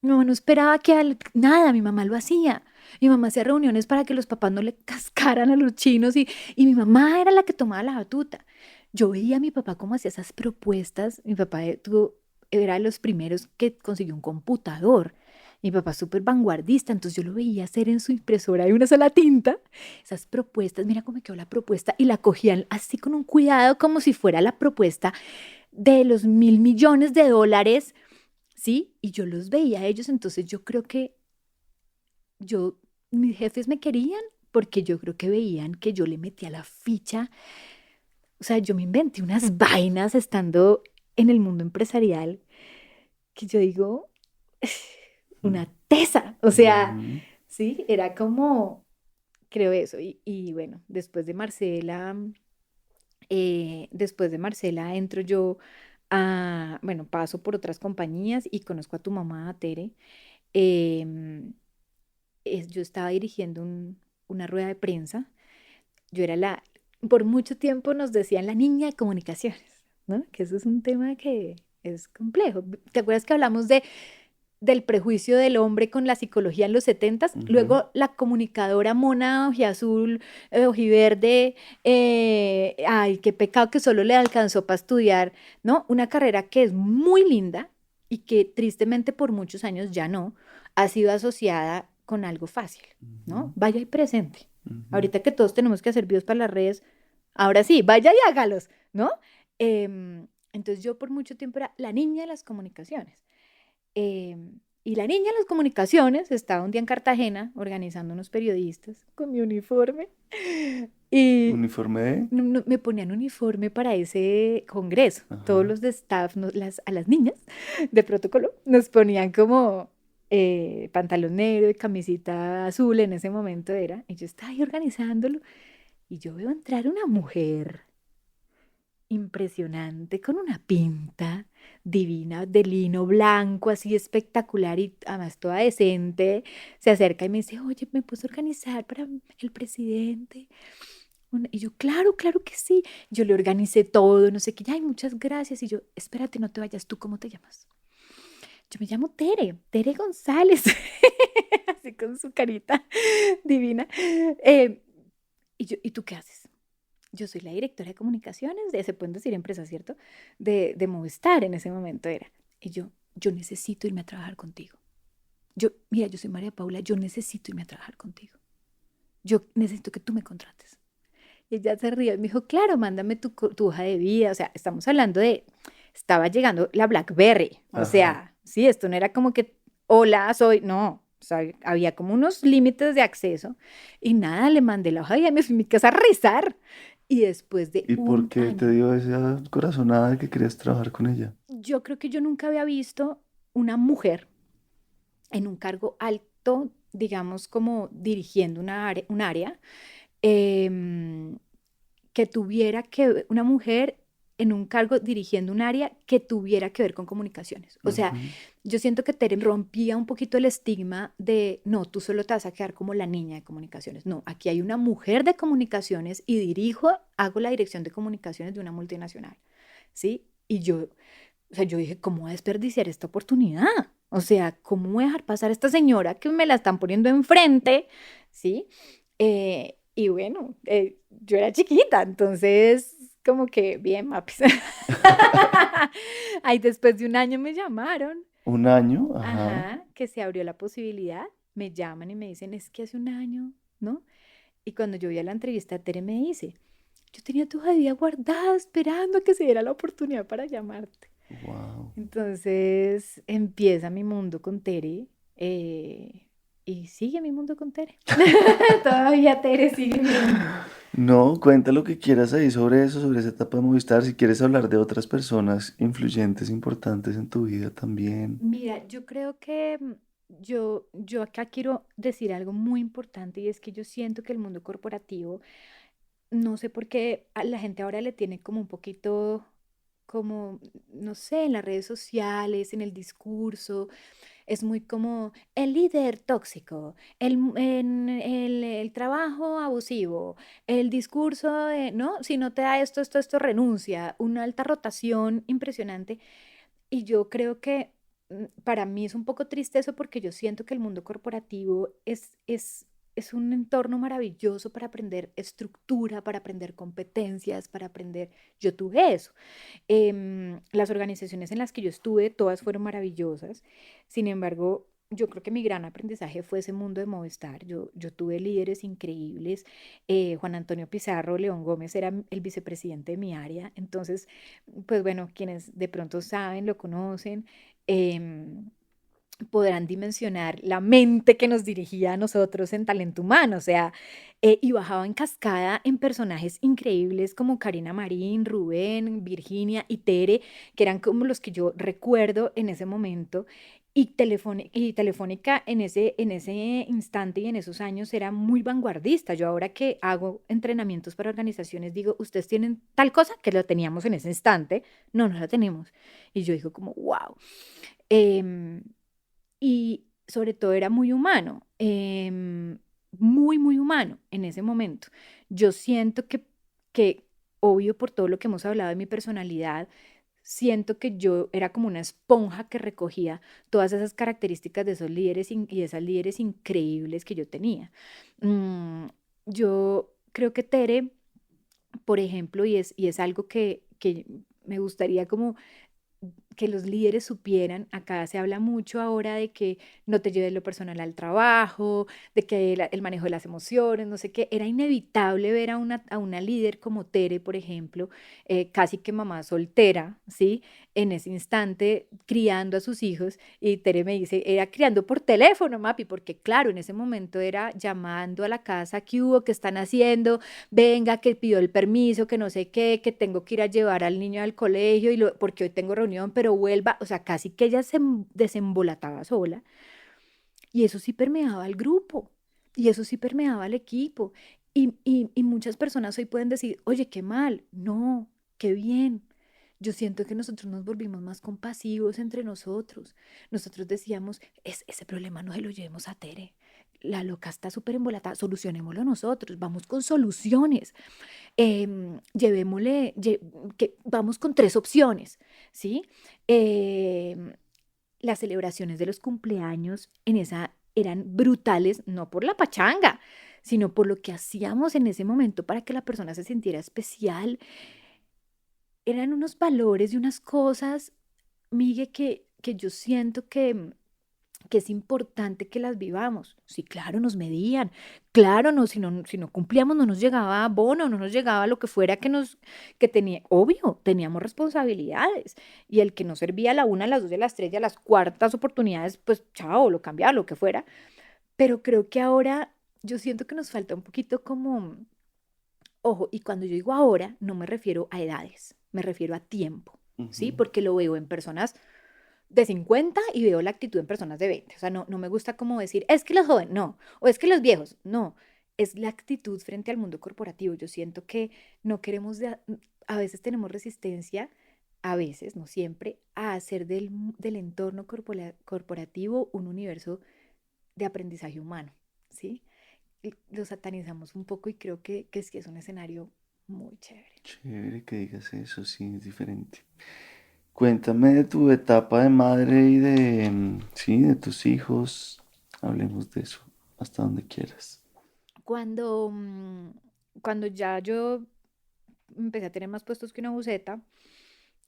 Mi mamá no esperaba que nada, mi mamá lo hacía. Mi mamá hacía reuniones para que los papás no le cascaran a los chinos y mi mamá era la que tomaba la batuta. Yo veía a mi papá cómo hacía esas propuestas. Mi papá era de los primeros que consiguió un computador. Mi papá es súper vanguardista, entonces yo lo veía hacer en su impresora de una sola tinta. Esas propuestas, mira cómo me quedó la propuesta y la cogían así con un cuidado como si fuera la propuesta de los 1.000 millones de dólares. ¿Sí? Y yo los veía a ellos, entonces yo creo que yo, mis jefes me querían porque yo creo que veían que yo le metía la ficha, o sea, yo me inventé unas vainas estando en el mundo empresarial que yo digo, una tesa, o sea, Ujú. sí, era como, creo eso, y bueno, después de Marcela entro yo bueno, paso por otras compañías y conozco a tu mamá, Tere. em, yo estaba dirigiendo una rueda de prensa. Yo era por mucho tiempo nos decían la niña de comunicaciones, ¿no? Que eso es un tema que es complejo. ¿Te acuerdas que hablamos del prejuicio del hombre con la psicología en los 70s? Ujú. Luego la comunicadora mona, ojiazul, ojiverde, ay, qué pecado que solo le alcanzó para estudiar, ¿no? Una carrera que es muy linda y que tristemente por muchos años ya no, ha sido asociada con algo fácil, ¿no? Ujú. Vaya y presente. Ujú. Ahorita que todos tenemos que hacer videos para las redes, ahora sí, vaya y hágalos, ¿no? Entonces yo por mucho tiempo era la niña de las comunicaciones. Y la niña de las comunicaciones estaba un día en Cartagena organizando unos periodistas con mi uniforme y ¿Uniforme de? me ponían uniforme para ese congreso. Todos Ajá. los de staff, a las niñas de protocolo, nos ponían como pantalón negro y camisita azul en ese momento era. Y yo estaba ahí organizándolo y yo veo entrar una mujer impresionante, con una pinta divina de lino blanco, así espectacular y además toda decente, se acerca y me dice, oye, ¿me puedes organizar para el presidente? Y yo, claro, claro que sí. Yo le organicé todo, no sé qué, ay, muchas gracias. Y yo, espérate, no te vayas, ¿tú cómo te llamas? Yo me llamo Tere, Tere González, así con su carita divina. Eh, y yo, ¿y tú qué haces? Yo soy la directora de comunicaciones, se pueden decir empresa, ¿cierto? De Movistar en ese momento era. Y yo necesito irme a trabajar contigo. Mira, yo soy María Paula, yo necesito irme a trabajar contigo. Yo necesito que tú me contrates. Y ella se rió y me dijo, claro, mándame tu hoja de vida. O sea, estamos hablando de, estaba llegando la BlackBerry. O Ajá. sea, sí, esto no era como que, hola, soy, no. O sea, había como unos límites de acceso. Y nada, le mandé la hoja de vida, me fui a mi casa a rezar. Y después de ¿Y por un qué te año, dio esa corazonada de que querías trabajar con ella? yo creo que yo nunca había visto una mujer en un cargo alto, digamos, como dirigiendo un área, em, que tuviera que, una mujer en un cargo dirigiendo un área que tuviera que ver con comunicaciones. O sea, Ujú. yo siento que Tere rompía un poquito el estigma de, no, tú solo te vas a quedar como la niña de comunicaciones. No, aquí hay una mujer de comunicaciones y hago la dirección de comunicaciones de una multinacional, ¿sí? Y yo, o sea, yo dije, ¿cómo voy a desperdiciar esta oportunidad? O sea, ¿cómo voy a dejar pasar a esta señora que me la están poniendo enfrente? ¿Sí? Y bueno, yo era chiquita, entonces como que bien, mapis. Ahí después de un año me llamaron, Un año, ajá. ajá, que se abrió la posibilidad, me llaman y me dicen, es que hace un año, ¿no? Y cuando yo voy a la entrevista, Tere me dice, yo tenía tu hoja de vida guardada esperando a que se diera la oportunidad para llamarte. Wow. Entonces empieza mi mundo con Tere, y sigue mi mundo con Tere. Todavía Tere sigue mi mundo. No, cuenta lo que quieras ahí sobre eso, sobre esa etapa de Movistar. Si quieres hablar de otras personas influyentes, importantes en tu vida también. Mira, yo creo que yo acá quiero decir algo muy importante y es que yo siento que el mundo corporativo, no sé por qué a la gente ahora le tiene como un poquito, como, no sé, en las redes sociales, en el discurso. Es muy como el líder tóxico, el trabajo abusivo, el discurso de, ¿no? Si no te da esto, renuncia, una alta rotación impresionante. Y yo creo que para mí es un poco triste eso porque yo siento que el mundo corporativo es un entorno maravilloso para aprender estructura, para aprender competencias, para aprender. Yo tuve eso. Las organizaciones en las que yo estuve, todas fueron maravillosas. Sin embargo, yo creo que mi gran aprendizaje fue ese mundo de Movistar. Yo tuve líderes increíbles. Juan Antonio Pizarro, León Gómez era el vicepresidente de mi área. Entonces, pues bueno, quienes de pronto saben, lo conocen. em, Podrán dimensionar la mente que nos dirigía a nosotros en talento humano, o sea, y bajaba en cascada en personajes increíbles como Karina Marín, Rubén, Virginia y Tere, que eran como los que yo recuerdo en ese momento. Y Telefónica en ese instante y en esos años era muy vanguardista. Yo ahora que hago entrenamientos para organizaciones digo, ustedes tienen tal cosa que lo teníamos en ese instante, no, no la tenemos. Y yo digo como, wow. Y sobre todo era muy humano, muy, muy humano en ese momento. Yo siento que, obvio por todo lo que hemos hablado de mi personalidad, siento que yo era como una esponja que recogía todas esas características de esos líderes y de esas líderes increíbles que yo tenía. Mm, yo creo que Tere, por ejemplo, y es algo que me gustaría como que los líderes supieran, acá se habla mucho ahora de que no te lleves lo personal al trabajo, de que el manejo de las emociones, no sé qué, era inevitable ver a una líder como Tere, por ejemplo, casi que mamá soltera, ¿sí? En ese instante criando a sus hijos y Tere me dice, era criando por teléfono, Mapi, porque claro, en ese momento era llamando a la casa, ¿qué hubo? ¿Qué están haciendo? Venga, que pidió el permiso, que no sé qué, que tengo que ir a llevar al niño al colegio porque hoy tengo reunión, pero vuelva, o sea, casi que ella desembolataba sola y eso sí permeaba al grupo y eso sí permeaba al equipo y muchas personas hoy pueden decir, oye, qué mal, no. qué bien. Yo siento que nosotros nos volvimos más compasivos entre nosotros. Nosotros decíamos, ese problema no se lo llevemos a Tere. La loca está súper embolatada, solucionémoslo nosotros, vamos con soluciones. Llevémosle, vamos con 3 opciones, ¿sí? Em, las celebraciones de los cumpleaños en esa eran brutales, no por la pachanga, sino por lo que hacíamos en ese momento para que la persona se sintiera especial. Eran unos valores y unas cosas, Migue, que yo siento que es importante que las vivamos. Sí, claro, nos medían, claro, no, si no cumplíamos no nos llegaba bono, no nos llegaba lo que fuera que tenía, obvio, teníamos responsabilidades, y el que no servía a la una, a las dos, a las tres, y a las cuartas oportunidades, pues chao, lo cambiaba, lo que fuera. Pero creo que ahora yo siento que nos falta un poquito como, ojo, y cuando yo digo ahora, no me refiero a edades, me refiero a tiempo, ¿sí? Ujú. Porque lo veo en personas de 50 y veo la actitud en personas de 20. O sea, no me gusta como decir, es que los jóvenes, no, o es que los viejos, no. Es la actitud frente al mundo corporativo. Yo siento que no queremos, a veces tenemos resistencia, a veces, no siempre, a hacer del entorno corporativo un universo de aprendizaje humano, ¿sí? Y lo satanizamos un poco y creo que sí es un escenario muy chévere. Chévere que digas eso, sí, es diferente. Cuéntame de tu etapa de madre y de, sí, de tus hijos. Hablemos de eso, hasta donde quieras. Cuando, cuando ya yo empecé a tener más puestos que una buceta,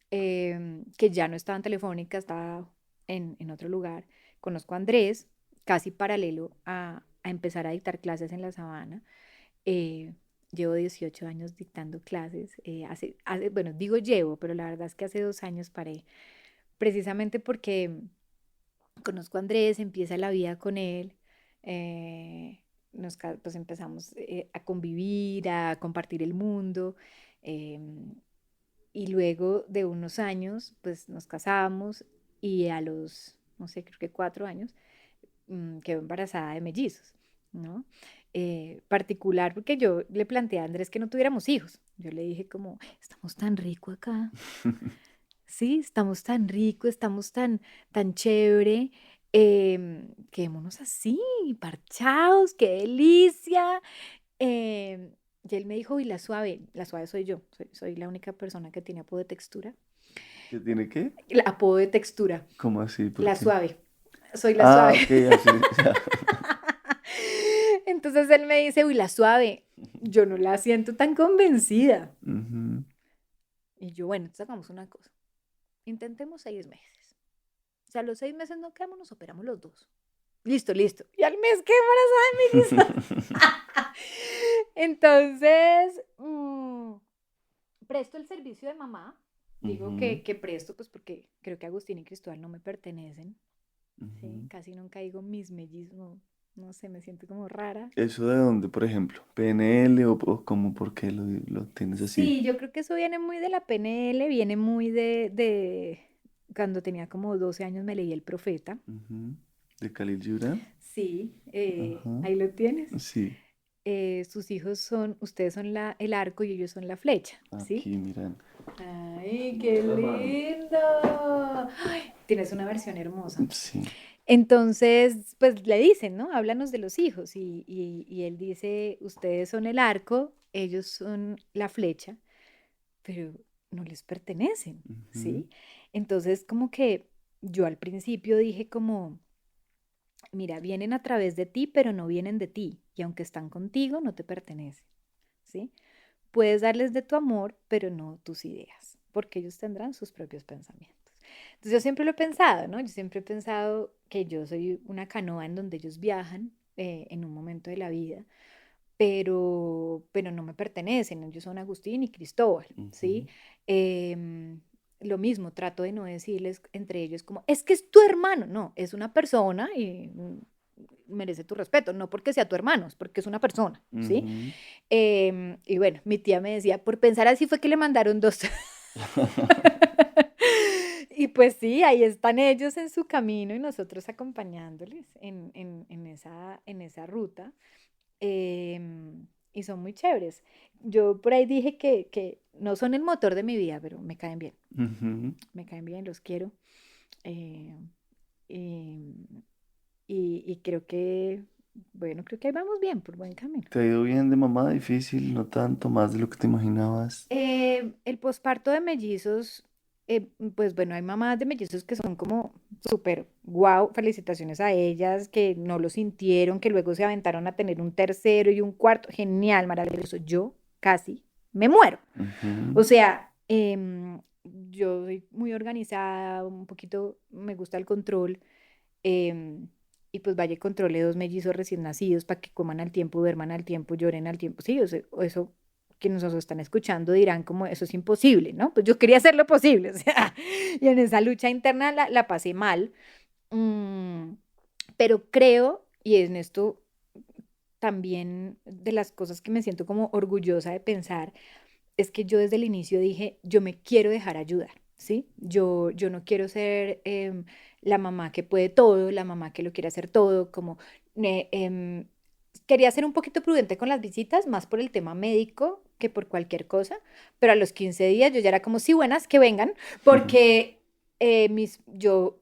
que ya no estaba en Telefónica, estaba en otro lugar. Conozco a Andrés, casi paralelo a empezar a dictar clases en la Sabana. Eh, Llevo 18 años dictando clases. Bueno, digo llevo, pero la verdad es que hace 2 años paré, precisamente porque conozco a Andrés, empieza la vida con él. Pues empezamos a convivir, a compartir el mundo. em, y luego de unos años, pues nos casamos y a los, no sé, creo que 4 años, quedó embarazada de mellizos, ¿no? Particular porque yo le planteé a Andrés que no tuviéramos hijos. Yo le dije como, estamos tan rico acá, sí, estamos tan rico, estamos tan chévere, quedémonos así, parchados, qué delicia. Em, y él me dijo, y la suave soy yo, soy la única persona que tiene apodo de textura. ¿Qué tiene qué? El apodo de textura, ¿Cómo así? ¿Por la qué? suave, soy la Ah, suave. ok, así. Ya. Entonces él me dice, uy, la suave, yo no la siento tan convencida. Ujú. Y yo, bueno, entonces hagamos una cosa, intentemos 6 meses. O sea, a los 6 meses no quedamos, nos operamos los dos. Listo, listo. Y al mes quedé embarazada de mellizos. Entonces, presto el servicio de mamá. Digo Ujú, que presto, pues porque creo que Agustín y Cristóbal no me pertenecen. Sí, ujú. casi nunca digo mis mellizos, no, no sé, me siento como rara. ¿Eso de dónde, por ejemplo? ¿PNL o cómo, por qué lo tienes así? Sí, yo creo que eso viene muy de la PNL, viene muy cuando tenía como 12 años me leí El Profeta. Ujú. ¿De Khalil Gibran? Sí, Ajá. ahí lo tienes. Sí, Sus hijos ustedes son el arco y ellos son la flecha, ¿sí? aquí, miran. ¡Ay, qué lindo! Ay, tienes una versión hermosa. Sí. Entonces, pues le dicen, ¿no? Háblanos de los hijos. Y él dice, ustedes son el arco, ellos son la flecha, pero no les pertenecen, Ujú, ¿sí? Entonces, como que yo al principio dije como, mira, vienen a través de ti, pero no vienen de ti. Y aunque están contigo, no te pertenecen, ¿sí? Puedes darles de tu amor, pero no tus ideas, porque ellos tendrán sus propios pensamientos. Entonces yo siempre lo he pensado, ¿no? Yo siempre he pensado que yo soy una canoa en donde ellos viajan en un momento de la vida, pero no me pertenecen. Ellos son Agustín y Cristóbal, ¿sí? ujú. Lo mismo, trato de no decirles entre ellos como, es que es tu hermano. No, es una persona y merece tu respeto, no porque sea tu hermano, es porque es una persona, ¿sí? Ujú. Y bueno, mi tía me decía, por pensar así fue que le mandaron dos. Y pues sí, ahí están ellos en su camino y nosotros acompañándoles en esa ruta. Em, y son muy chéveres. Yo por ahí dije que no son el motor de mi vida, pero Ujú. me caen bien, los quiero. eh, y, y creo que, bueno, creo que ahí vamos bien, por buen camino. ¿Te ha ido bien de mamá? Difícil, no tanto, más de lo que te imaginabas. El posparto de mellizos, pues bueno, hay mamás de mellizos que son como súper guau, felicitaciones a ellas, que no lo sintieron, que luego se aventaron a tener un tercero y un cuarto, genial, maravilloso. Yo casi me muero. O Ujú. sea, yo soy muy organizada, un poquito me gusta el control, em, y pues vaya y controle dos mellizos recién nacidos para que coman al tiempo, duerman al tiempo, lloren al tiempo. Sí, o eso quienes nos están escuchando dirán como eso es imposible, ¿no? Pues yo quería hacer lo posible, o sea, y en esa lucha interna la pasé mal, mm, pero creo, y en esto también de las cosas que me siento como orgullosa de pensar, es que yo desde el inicio dije, yo me quiero dejar ayudar, ¿sí? Yo no quiero ser la mamá que puede todo, la mamá que lo quiere hacer todo, como quería ser un poquito prudente con las visitas, más por el tema médico que por cualquier cosa, pero a los 15 días yo ya era como, sí, buenas, que vengan, Ujú. porque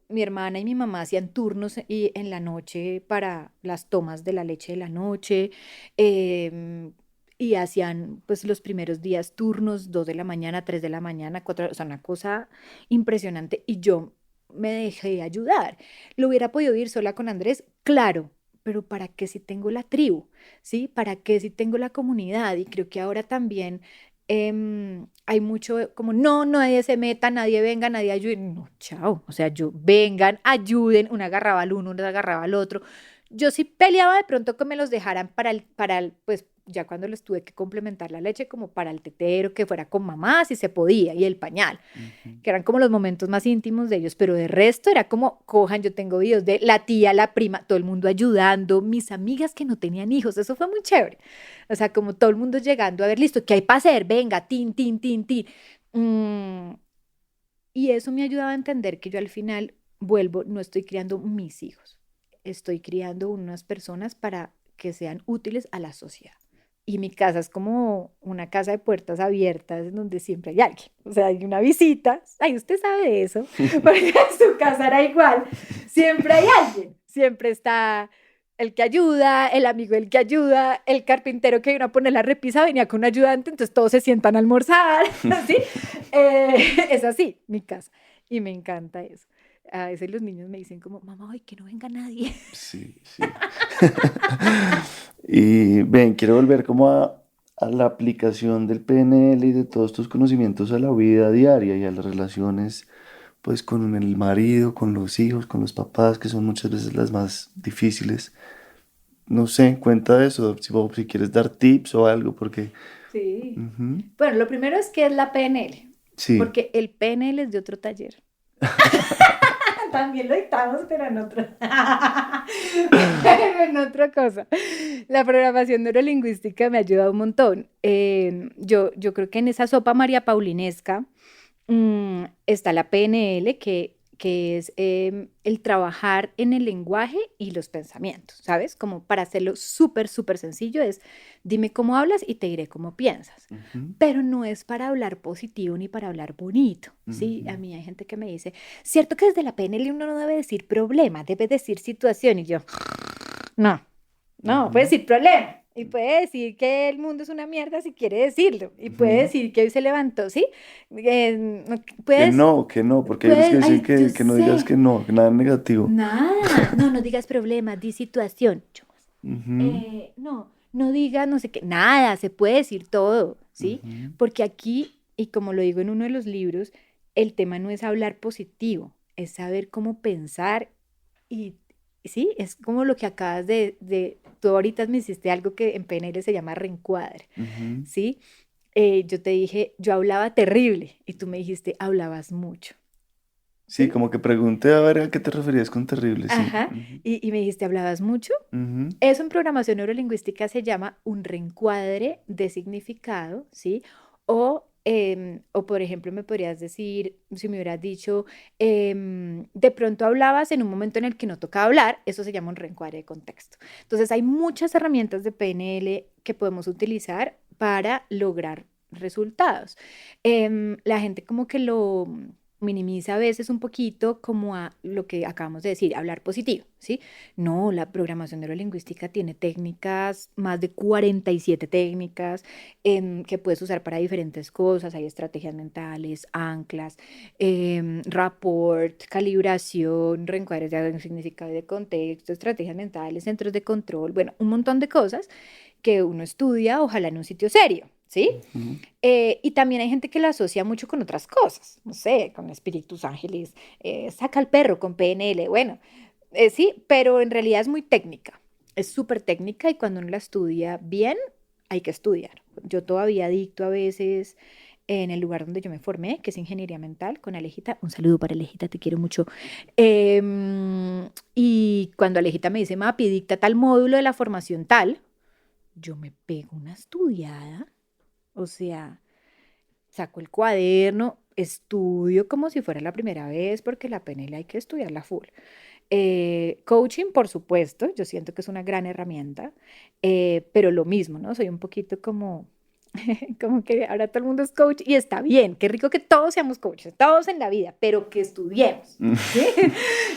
mi hermana y mi mamá hacían turnos y, en la noche para las tomas de la leche de la noche, em, y hacían pues los primeros días turnos, 2 de la mañana, 3 de la mañana, 4, o sea, una cosa impresionante y yo me dejé ayudar. ¿Lo hubiera podido ir sola con Andrés? Claro, pero ¿para qué si tengo la tribu? ¿Sí? ¿Para qué si tengo la comunidad? Y creo que ahora también hay mucho como, no, nadie se meta, nadie venga, nadie ayude. No, chao. O sea, yo, vengan, ayuden, una agarraba al uno, una agarraba al otro. Yo sí peleaba de pronto que me los dejaran pues ya cuando les tuve que complementar la leche, como para el tetero, que fuera con mamá, si se podía, y el pañal, Ujú. que eran como los momentos más íntimos de ellos, pero de resto era como, cojan, yo tengo videos de la tía, la prima, todo el mundo ayudando, mis amigas que no tenían hijos, eso fue muy chévere. O sea, como todo el mundo llegando a ver, listo, ¿qué hay para hacer? Venga, tin, tin, tin, tin. Mm, y eso me ayudaba a entender que yo al final vuelvo, no estoy criando mis hijos, estoy criando unas personas para que sean útiles a la sociedad. Y mi casa es como una casa de puertas abiertas en donde siempre hay alguien. O sea, hay una visita. Ay, usted sabe de eso, porque en su casa era igual. Siempre hay alguien. Siempre está el que ayuda, el amigo el que ayuda, el carpintero que vino a poner la repisa venía con un ayudante, entonces todos se sientan a almorzar, ¿sí? Es así, mi casa. Y me encanta eso. A veces los niños me dicen como, mamá, hoy que no venga nadie. Sí, sí. Y ven, quiero volver como a la aplicación del PNL y de todos tus conocimientos a la vida diaria y a las relaciones, pues con el marido, con los hijos, con los papás, que son muchas veces las más difíciles. No sé, cuenta de eso, si quieres dar tips o algo, porque... Sí. Ujú. Bueno, lo primero es que es la PNL, Sí. porque el PNL es de otro taller. También lo dictamos, pero en otro, pero en otra cosa. La programación neurolingüística me ayuda un montón. Yo creo que en esa sopa María Paulinesca está la PNL, que es el trabajar en el lenguaje y los pensamientos, ¿sabes? Como para hacerlo súper, súper sencillo es, dime cómo hablas y te diré cómo piensas. Ujú. Pero no es para hablar positivo ni para hablar bonito, ¿sí? Ujú. A mí hay gente que me dice, cierto que desde la PNL uno no debe decir problema, debe decir situación. Y yo, no, no, puede Ujú. decir problema. Y puede decir que el mundo es una mierda si quiere decirlo. Y puede Ujú. decir que hoy se levantó, ¿sí? Puedes, Que no, porque hay unos que dicen ay, yo que no digas sé. que no, que nada negativo. Nada. No, no digas problema, di situación. Ujú. No, no digas no sé qué. Nada, se puede decir todo, ¿sí? Ujú. Porque aquí, y como lo digo en uno de los libros, el tema no es hablar positivo, es saber cómo pensar y, sí, es como lo que acabas tú ahorita me hiciste algo que en PNL se llama reencuadre, Ujú. ¿sí? Yo te dije, yo hablaba terrible y tú me dijiste, hablabas mucho, Sí, ¿sí? como que pregunté a ver a qué te referías con terrible, sí. Ajá, Ujú. y me dijiste, ¿hablabas mucho? Ujú. Eso en programación neurolingüística se llama un reencuadre de significado, ¿sí? O O por ejemplo, me podrías decir, si me hubieras dicho, de pronto hablabas en un momento en el que no tocaba hablar, eso se llama un reencuadre de contexto. Entonces, hay muchas herramientas de PNL que podemos utilizar para lograr resultados. La gente como que lo minimiza a veces un poquito como a lo que acabamos de decir, hablar positivo, ¿sí? No, la programación neurolingüística tiene técnicas, más de 47 técnicas que puedes usar para diferentes cosas. Hay estrategias mentales, anclas, rapport, calibración, reencuadres de significado y de contexto, estrategias mentales, centros de control, bueno, un montón de cosas que uno estudia, ojalá en un sitio serio, ¿sí? Ujú. Y también hay gente que lo asocia mucho con otras cosas, no sé, con espíritus ángeles, saca al perro con PNL, bueno, sí, pero en realidad es muy técnica, es súper técnica y cuando uno la estudia bien, hay que estudiar. Yo todavía dicto a veces en el lugar donde yo me formé, que es ingeniería mental, con Alejita. Un saludo para Alejita, te quiero mucho. Y cuando Alejita me dice, Mapi, dicta tal módulo de la formación tal, yo me pego una estudiada, o sea, saco el cuaderno, estudio como si fuera la primera vez, porque la PNL hay que estudiarla full. Coaching, por supuesto, yo siento que es una gran herramienta, pero lo mismo, ¿no? Soy un poquito como, como que ahora todo el mundo es coach y está bien, qué rico que todos seamos coaches, todos en la vida, pero que estudiemos, ¿sí?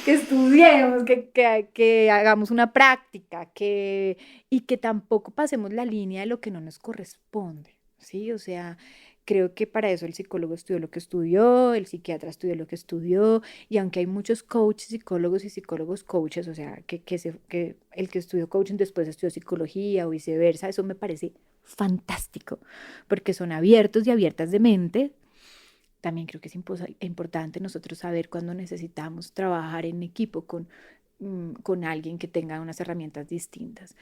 Que estudiemos, que hagamos una práctica, y que tampoco pasemos la línea de lo que no nos corresponde, ¿sí? O sea, creo que para eso el psicólogo estudió lo que estudió, el psiquiatra estudió lo que estudió, y aunque hay muchos coaches, psicólogos y psicólogos coaches, o sea, que el que estudió coaching después estudió psicología o viceversa, eso me parece fantástico, porque son abiertos y abiertas de mente. También creo que es importante nosotros saber cuándo necesitamos trabajar en equipo con alguien que tenga unas herramientas distintas.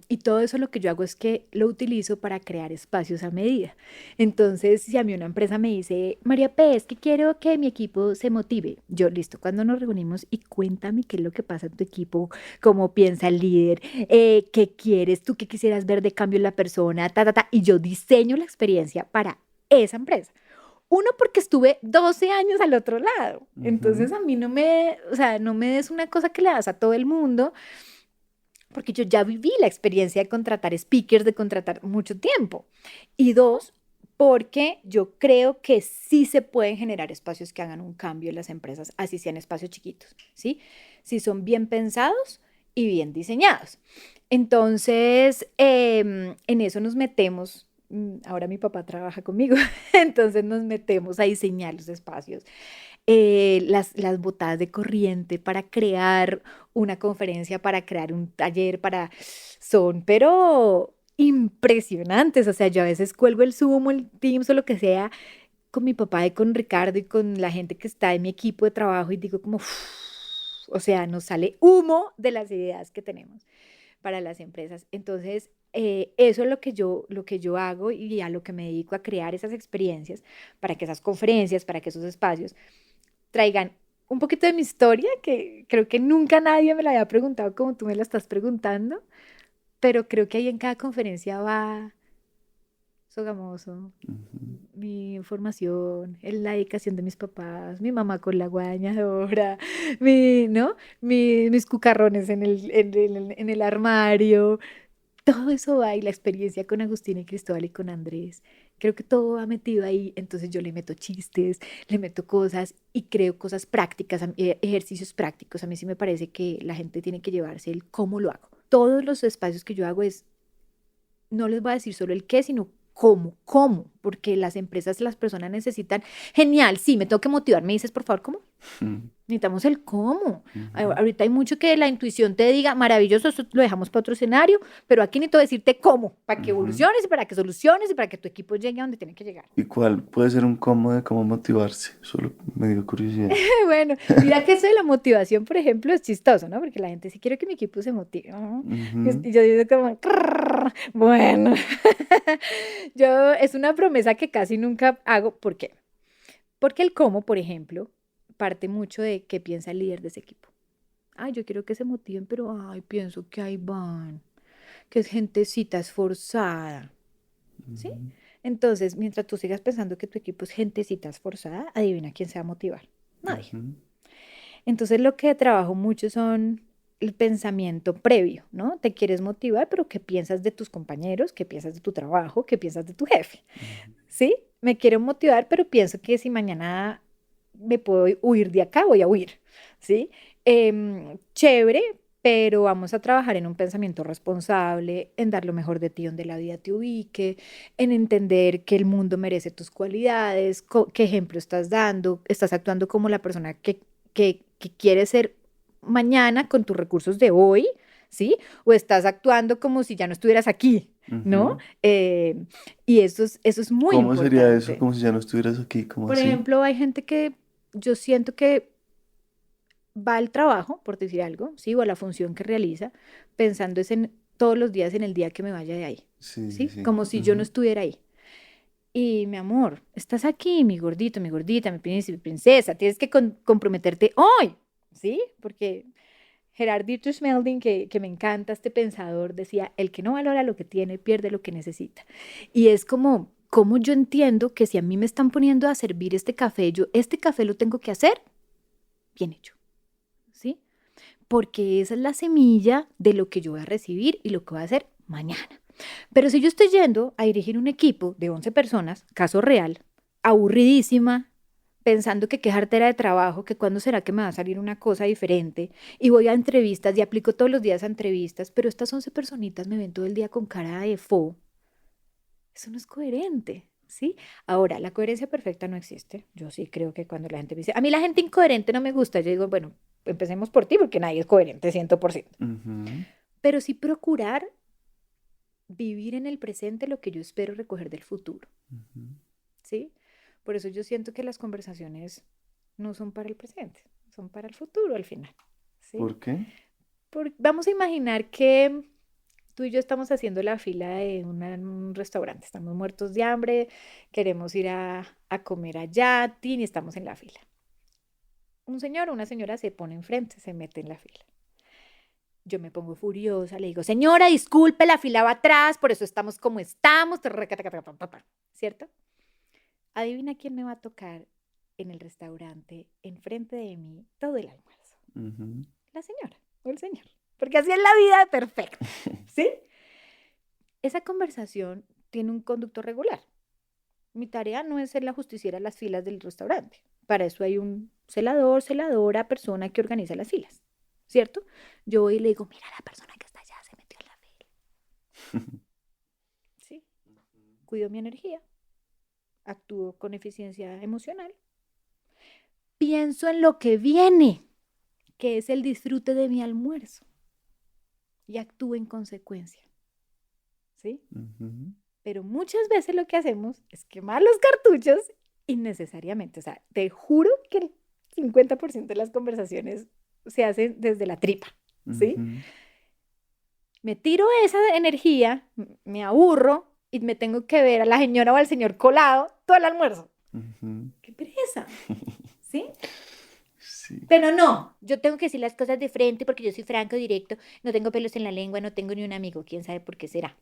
Y todo eso lo que yo hago es que lo utilizo para crear espacios a medida. Entonces, si a mí una empresa me dice, María P, es que quiero que mi equipo se motive, yo listo, cuando nos reunimos y cuéntame qué es lo que pasa en tu equipo, cómo piensa el líder, qué quieres, tú qué quisieras ver de cambio en la persona, y yo diseño la experiencia para esa empresa. Uno, porque estuve 12 años al otro lado. Ujú. Entonces a mí no me, o sea, no me des una cosa que le das a todo el mundo, porque yo ya viví la experiencia de contratar speakers, de contratar mucho tiempo. Y dos, porque yo creo que sí se pueden generar espacios que hagan un cambio en las empresas, así sean espacios chiquitos, ¿sí? Si son bien pensados y bien diseñados. Entonces, en eso nos metemos. Ahora mi papá trabaja conmigo, entonces nos metemos a diseñar los espacios, las botadas de corriente para crear una conferencia, para crear un taller, son, pero impresionantes. O sea, yo a veces cuelgo el Zoom o el Teams o lo que sea con mi papá y con Ricardo y con la gente que está en mi equipo de trabajo y digo como, "Uf", o sea, nos sale humo de las ideas que tenemos para las empresas. Entonces, eso es lo que yo hago y a lo que me dedico a crear esas experiencias para que esas conferencias, para que esos espacios traigan un poquito de mi historia, que creo que nunca nadie me la había preguntado como tú me la estás preguntando, pero creo que ahí en cada conferencia va Sogamoso, Ujú. mi formación, la dedicación de mis papás, mi mamá con la guañadora, ¿no? Mis cucarrones en el armario, todo eso va y la experiencia con Agustín y Cristóbal y con Andrés. Creo que todo va metido ahí, entonces yo le meto chistes, le meto cosas y creo cosas prácticas, ejercicios prácticos. A mí sí me parece que la gente tiene que llevarse el cómo lo hago. Todos los espacios que yo hago no les voy a decir solo el qué, sino cómo, porque las empresas, las personas necesitan, genial, sí, me tengo que motivar, me dices por favor, ¿cómo? Ujú. Necesitamos el cómo. Ujú. Ahorita hay mucho que la intuición te diga, maravilloso, eso lo dejamos para otro escenario, pero aquí necesito decirte cómo, para que Ujú. evoluciones y para que soluciones y para que tu equipo llegue a donde tiene que llegar. ¿Y cuál puede ser un cómo de cómo motivarse? Solo me dio curiosidad. Bueno, mira que eso de la motivación, por ejemplo, es chistoso, ¿no? Porque la gente sí quiere que mi equipo se motive, ¿no? Ujú. Y yo digo como, "Crrr". Bueno, es una promesa que casi nunca hago. ¿Por qué? Porque el cómo, por ejemplo, parte mucho de qué piensa el líder de ese equipo. Ay, yo quiero que se motiven, pero ay, pienso que ahí van, que es gentecita esforzada, ¿sí? Entonces, mientras tú sigas pensando que tu equipo es gentecita esforzada, adivina quién se va a motivar. Nadie. Ujú. Entonces, lo que trabajo mucho son el pensamiento previo, ¿no? Te quieres motivar, pero ¿qué piensas de tus compañeros? ¿Qué piensas de tu trabajo? ¿Qué piensas de tu jefe? Ujú. ¿Sí? Me quiero motivar, pero pienso que si mañana me puedo huir de acá, voy a huir, ¿sí? Chévere, pero vamos a trabajar en un pensamiento responsable, en dar lo mejor de ti donde la vida te ubique, en entender que el mundo merece tus cualidades, qué ejemplo estás dando, estás actuando como la persona que quieres ser mañana con tus recursos de hoy, ¿sí? O estás actuando como si ya no estuvieras aquí, ¿no? Ujú. Y eso es muy ¿Cómo sería eso? importante. Como si ya no estuvieras aquí, ¿cómo Por así? ejemplo, hay gente que yo siento que va al trabajo, por decir algo, ¿sí? O a la función que realiza, pensando es en todos los días en el día que me vaya de ahí, Sí, sí, ¿sí? sí. Como si yo no Ujú. estuviera ahí. Y mi amor, estás aquí, mi gordito, mi gordita, mi príncipe, princesa, tienes que comprometerte hoy, ¿sí? Porque Gerardito Schmelding, que me encanta este pensador, decía, el que no valora lo que tiene, pierde lo que necesita. Y es como yo entiendo que si a mí me están poniendo a servir este café, yo este café lo tengo que hacer bien hecho, ¿sí? Porque esa es la semilla de lo que yo voy a recibir y lo que voy a hacer mañana. Pero si yo estoy yendo a dirigir un equipo de 11 personas, caso real, aburridísima, pensando que qué jartera de trabajo, que cuándo será que me va a salir una cosa diferente, y voy a entrevistas y aplico todos los días a entrevistas, pero estas 11 personitas me ven todo el día con cara de fo, eso no es coherente, ¿sí? Ahora, la coherencia perfecta no existe. Yo sí creo que cuando la gente me dice, a mí la gente incoherente no me gusta, yo digo, bueno, empecemos por ti porque nadie es coherente 100%. Ujú. Pero sí procurar vivir en el presente lo que yo espero recoger del futuro, Ujú. ¿sí? Por eso yo siento que las conversaciones no son para el presente, son para el futuro al final, ¿sí? ¿Por qué? Vamos a imaginar que tú y yo estamos haciendo la fila de un restaurante, estamos muertos de hambre, queremos ir a comer allá, Tin, y estamos en la fila. Un señor o una señora se pone enfrente, se mete en la fila. Yo me pongo furiosa, le digo, señora, disculpe, la fila va atrás, por eso estamos como estamos, ¿cierto? Adivina quién me va a tocar en el restaurante enfrente de mí todo el almuerzo. Ujú. La señora o el señor, porque así es la vida perfecta, ¿sí? Esa conversación tiene un conducto regular. Mi tarea no es ser la justiciera en las filas del restaurante. Para eso hay un celador, celadora, persona que organiza las filas, ¿cierto? Yo voy y le digo, mira, la persona que está allá se metió en la fila. Sí, cuido mi energía, actúo con eficiencia emocional, pienso en lo que viene, que es el disfrute de mi almuerzo, y actúo en consecuencia, ¿sí? Ujú. Pero muchas veces lo que hacemos es quemar los cartuchos innecesariamente. O sea, te juro que el 50% de las conversaciones se hacen desde la tripa, ¿sí? Ujú. Me tiro esa energía, me aburro y me tengo que ver a la señora o al señor colado todo el almuerzo. Ujú. ¡Qué pereza! ¿Sí? Sí. Pero no, yo tengo que decir las cosas de frente porque yo soy franco, directo, no tengo pelos en la lengua, no tengo ni un amigo, quién sabe por qué será.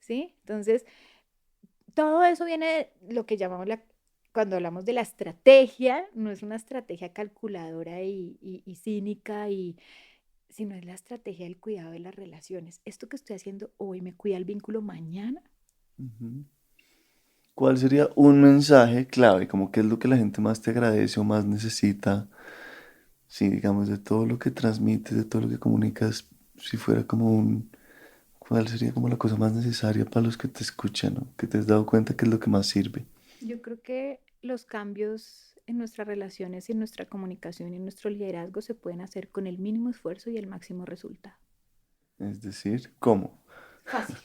¿Sí? Entonces, todo eso viene de lo que llamamos cuando hablamos de la estrategia, no es una estrategia calculadora y cínica, sino es la estrategia del cuidado de las relaciones. Esto que estoy haciendo hoy me cuida el vínculo mañana. Ujú. ¿Cuál sería un mensaje clave? Como qué es lo que la gente más te agradece o más necesita? Sí, digamos, de todo lo que transmites, de todo lo que comunicas, si fuera como un, ¿cuál sería como la cosa más necesaria para los que te escuchan, ¿no? Que te has dado cuenta que es lo que más sirve. Yo creo que los cambios en nuestras relaciones y en nuestra comunicación y en nuestro liderazgo se pueden hacer con el mínimo esfuerzo y el máximo resultado. Es decir, ¿cómo? Fácil,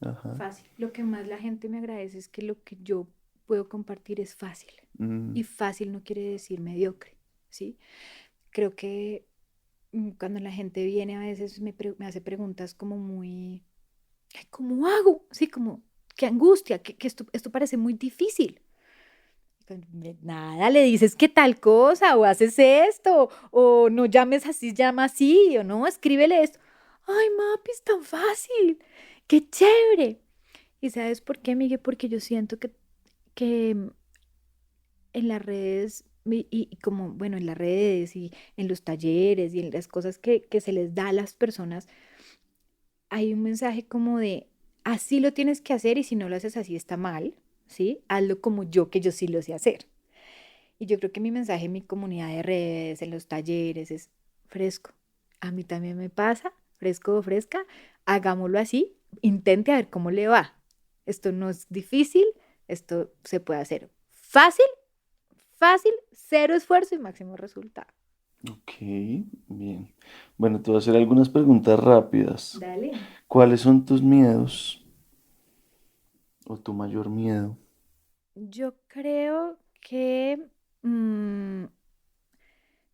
Ajá. fácil. Lo que más la gente me agradece es que lo que yo puedo compartir es fácil. Mm. Y fácil no quiere decir mediocre, ¿sí? Creo que cuando la gente viene a veces me hace preguntas como muy, "Ay, ¿cómo hago? Sí, como, qué angustia, que esto parece muy difícil. Nada, le dices que tal cosa, o haces esto, o no llames así, llama así, o no, escríbele esto. Ay, Mapi, es tan fácil, qué chévere. ¿Y sabes por qué, Miguel? Porque yo siento que en las redes, y como, bueno, en las redes y en los talleres y en las cosas que se les da a las personas, hay un mensaje como de, así lo tienes que hacer y si no lo haces así está mal, ¿sí? Hazlo como yo, que yo sí lo sé hacer. Y yo creo que mi mensaje en mi comunidad de redes, en los talleres, es fresco. A mí también me pasa, fresco o fresca, hagámoslo así, intente a ver cómo le va. Esto no es difícil, esto se puede hacer fácil, fácil, cero esfuerzo y máximo resultado. Ok, bien. Bueno, te voy a hacer algunas preguntas rápidas. Dale. ¿Cuáles son tus miedos o tu mayor miedo? Yo creo que, mm,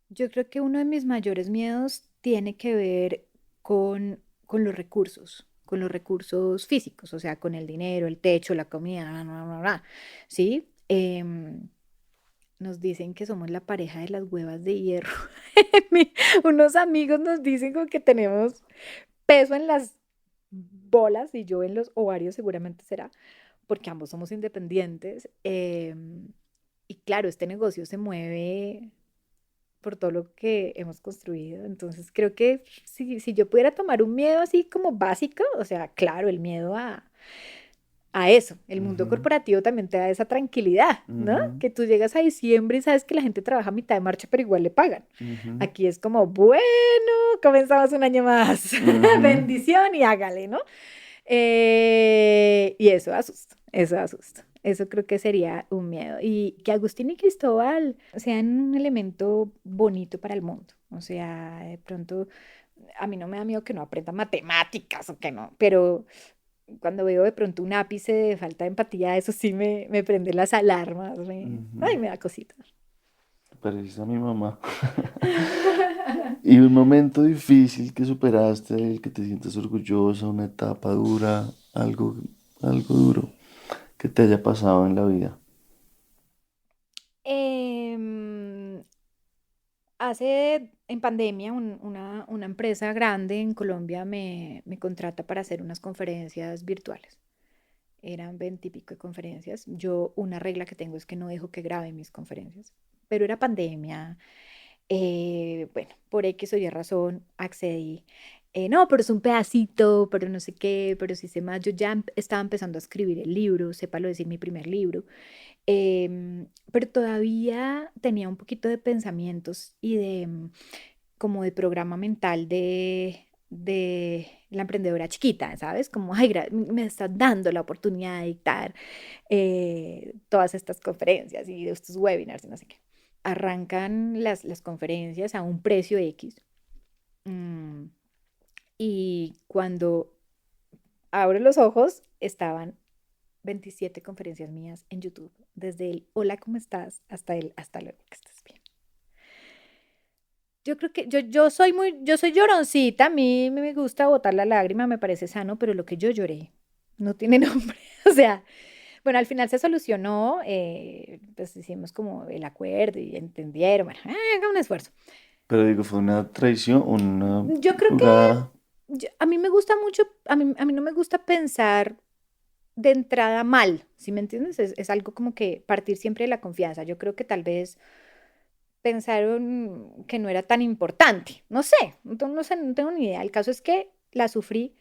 yo creo que uno de mis mayores miedos tiene que ver con con los recursos físicos, o sea, con el dinero, el techo, la comida, bla, bla, bla, bla, ¿sí? Nos dicen que somos la pareja de las huevas de hierro. Unos amigos nos dicen como que tenemos peso en las bolas y yo en los ovarios seguramente será, porque ambos somos independientes. Y claro, este negocio se mueve por todo lo que hemos construido. Entonces creo que si yo pudiera tomar un miedo así como básico, o sea, claro, el miedo a eso. El mundo Ujú, corporativo también te da esa tranquilidad, ¿no? ujú, Que tú llegas a diciembre y sabes que la gente trabaja a mitad de marcha, pero igual le pagan. ujú, Aquí es como, bueno, comenzamos un año más. ujú. Bendición y hágale, ¿no? Y eso asusta, eso asusta. Eso creo que sería un miedo. Y que Agustín y Cristóbal sean un elemento bonito para el mundo. O sea, de pronto, a mí no me da miedo que no aprenda matemáticas o que no, pero cuando veo de pronto un ápice de falta de empatía, eso sí me prende las alarmas. Ay, Ujú. me da cosita. Pareces a mi mamá. Y un momento difícil que superaste, del que te sientes orgullosa, una etapa dura, algo duro que te haya pasado en la vida. Em, Hace en pandemia una empresa grande en Colombia me contrata para hacer unas conferencias virtuales. Eran 20 y pico de conferencias. Yo una regla que tengo es que no dejo que grabe mis conferencias. Pero era pandemia. Bueno, por X o Y razón accedí. No, pero es un pedacito, pero no sé qué, pero sí sé más. Yo ya estaba empezando a escribir el libro, sépalo decir, mi primer libro. Pero todavía tenía un poquito de pensamientos y de como de programa mental de la emprendedora chiquita, ¿sabes? Como, ay, me estás dando la oportunidad de dictar todas estas conferencias y estos webinars y no sé qué. Arrancan las conferencias a un precio X. mm, y cuando abro los ojos, estaban 27 conferencias mías en YouTube, desde el hola, ¿cómo estás? Hasta el hasta luego, que estés bien. Yo creo que yo soy lloroncita, a mí me gusta botar la lágrima, me parece sano, pero lo que yo lloré no tiene nombre. O sea, bueno, al final se solucionó, pues hicimos como el acuerdo y entendieron, bueno, haga un esfuerzo. Pero digo, fue una traición, una Yo creo que jugada. a mí me gusta mucho, a mí no me gusta pensar de entrada mal, ¿sí me entiendes? Es algo como que partir siempre de la confianza. Yo creo que tal vez pensaron que no era tan importante. No sé, no sé, no tengo ni idea. El caso es que la sufrí,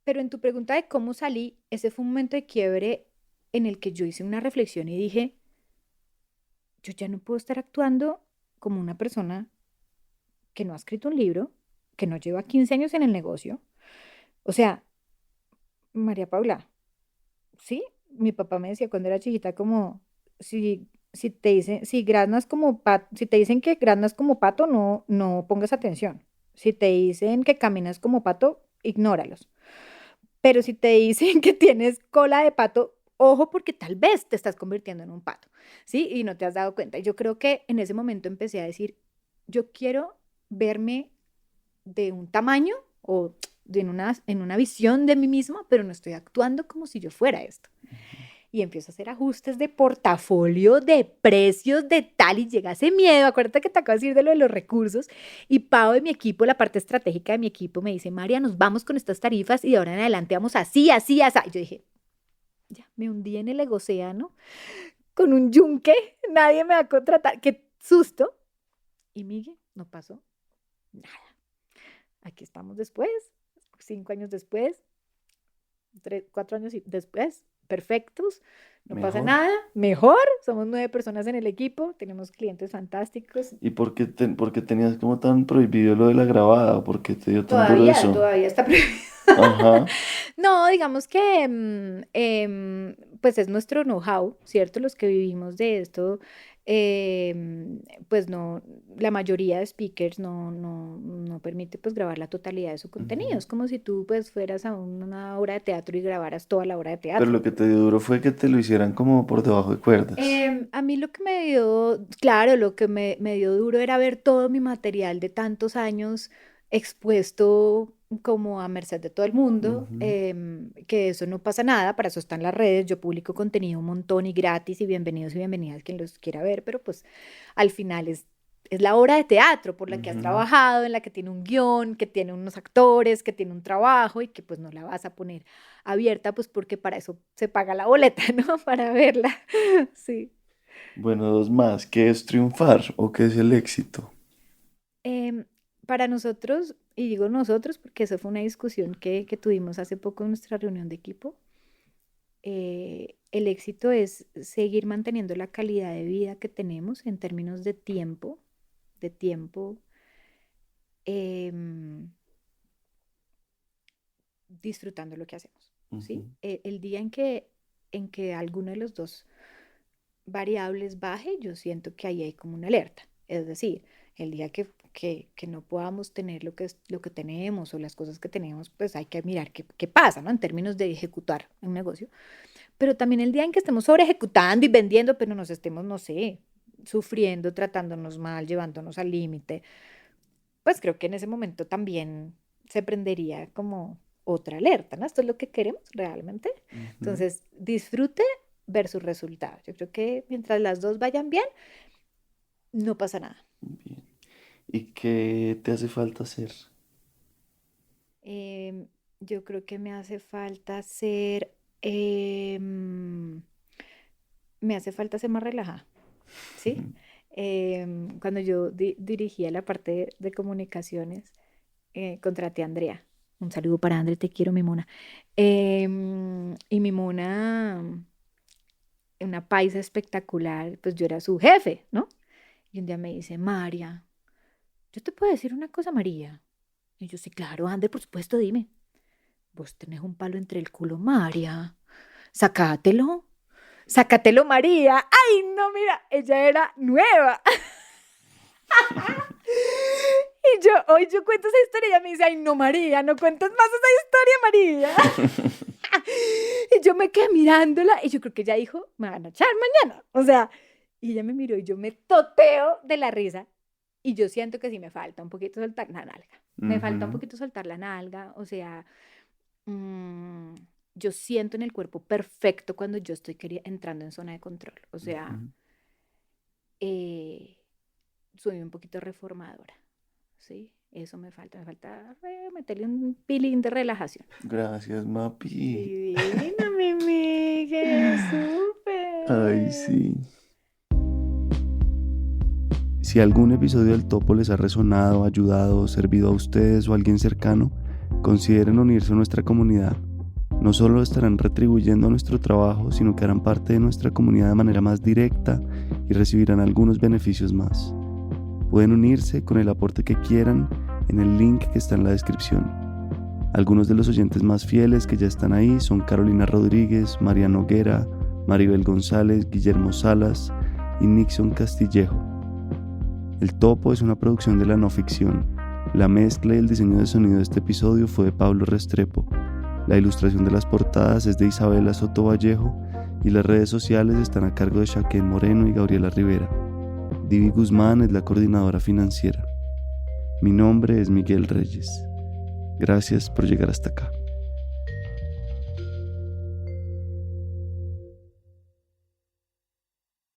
pero en tu pregunta de cómo salí, ese fue un momento de quiebre en el que yo hice una reflexión y dije, yo ya no puedo estar actuando como una persona que no ha escrito un libro, que no lleva 15 años en el negocio. O sea, María Paula, sí, mi papá me decía cuando era chiquita como si te dicen si graznas como pato, si te dicen que graznas como pato, no pongas atención. Si te dicen que caminas como pato, ignóralos. Pero si te dicen que tienes cola de pato, ojo porque tal vez te estás convirtiendo en un pato, ¿sí? Y no te has dado cuenta. Y yo creo que en ese momento empecé a decir, yo quiero verme de un tamaño o en una visión de mí misma, pero no estoy actuando como si yo fuera esto. y empiezo a hacer ajustes de portafolio, de precios, de tal, y llega ese miedo. Acuérdate que te acabo de decir de lo de los recursos, y Pau de mi equipo, la parte estratégica de mi equipo, me dice, María, nos vamos con estas tarifas y de ahora en adelante vamos así, así, así. Y yo dije, ya, me hundí en el océano con un yunque, nadie me va a contratar, qué susto. Y Miguel, no pasó nada. Aquí estamos después, 5 años después, 4 años después, perfectos, no pasa Mejor. nada, mejor, somos 9 personas en el equipo, tenemos clientes fantásticos. ¿Y por qué tenías como tan prohibido lo de la grabada? ¿O por qué te dio tan duro eso? Todavía está prohibido. Ajá. No, digamos que pues es nuestro know-how, ¿cierto? Los que vivimos de esto, pues no, la mayoría de speakers no permite pues grabar la totalidad de su contenido. Es como si tú pues fueras a una obra de teatro y grabaras toda la obra de Pero teatro. lo que te dio duro fue que te lo hicieran como por debajo de cuerdas. A mí lo que me dio, claro, lo que me dio duro era ver todo mi material de tantos años expuesto como a merced de todo el mundo, Ujú. que eso no pasa nada, para eso están las redes, yo publico contenido un montón y gratis y bienvenidos y bienvenidas quien los quiera ver, pero pues al final es la obra de teatro por la que has Ujú. trabajado, en la que tiene un guión, que tiene unos actores, que tiene un trabajo y que pues no la vas a poner abierta, pues porque para eso se paga la boleta, ¿no? Para verla. Sí. Bueno, dos más. ¿Qué es triunfar o qué es el éxito? Em, para nosotros, y digo nosotros porque eso fue una discusión que tuvimos hace poco en nuestra reunión de equipo, el éxito es seguir manteniendo la calidad de vida que tenemos en términos de tiempo, em, disfrutando lo que hacemos, Ujú. ¿sí? El día en que alguno de los dos variables baje, yo siento que ahí hay como una alerta. Es decir, el día que no podamos tener lo que tenemos o las cosas que tenemos, pues hay que mirar qué pasa, ¿no? En términos de ejecutar un negocio. Pero también el día en que estemos sobre ejecutando y vendiendo, pero nos estemos, no sé, sufriendo, tratándonos mal, llevándonos al límite, pues creo que en ese momento también se prendería como otra alerta, ¿no? Esto es lo que queremos realmente. Ujú. Entonces, disfrute versus resultado. Yo creo que mientras las dos vayan bien, no pasa nada. Bien. ¿Y qué te hace falta hacer? Yo creo que me hace falta ser, em, me hace falta ser más relajada, ¿sí? Cuando yo dirigía la parte de comunicaciones, contraté a Andrea. Un saludo para Andrea, te quiero, mi mona. Y mi mona, una paisa espectacular, pues yo era su jefe, ¿no? Y un día me dice, María, ¿yo te puedo decir una cosa, María? Y yo, sí, claro, Ander, por supuesto, dime. Vos tenés un palo entre el culo, María. Sácatelo. Sácatelo, María. Ay, no, mira, ella era nueva. Y hoy yo cuento esa historia y ella me dice, ay, no, María, no cuentes más esa historia, María. Y yo me quedé mirándola y yo creo que ella dijo, me van a echar mañana. O sea, y ella me miró y yo me toteo de la risa. Y yo siento que sí me falta un poquito soltar la nalga. Me falta un Ujú. poquito soltar la nalga. O sea, mm, yo siento en el cuerpo perfecto cuando yo estoy entrando en zona de control. O sea, Ujú. eh, soy un poquito reformadora. ¿Sí? Eso me falta meterle un pilín de relajación. Gracias, Mapi. Divina, mi Miguel, Ay, súper. sí. Si algún episodio del Topo les ha resonado, ayudado, servido a ustedes o a alguien cercano, consideren unirse a nuestra comunidad. No solo estarán retribuyendo nuestro trabajo, sino que harán parte de nuestra comunidad de manera más directa y recibirán algunos beneficios más. Pueden unirse con el aporte que quieran en el link que está en la descripción. Algunos de los oyentes más fieles que ya están ahí son Carolina Rodríguez, María Noguera, Maribel González, Guillermo Salas y Nixon Castillejo. El Topo es una producción de la no ficción. La mezcla y el diseño de sonido de este episodio fue de Pablo Restrepo. La ilustración de las portadas es de Isabela Soto Vallejo y las redes sociales están a cargo de Shaquén Moreno y Gabriela Rivera. Divi Guzmán es la coordinadora financiera. Mi nombre es Miguel Reyes. Gracias por llegar hasta acá.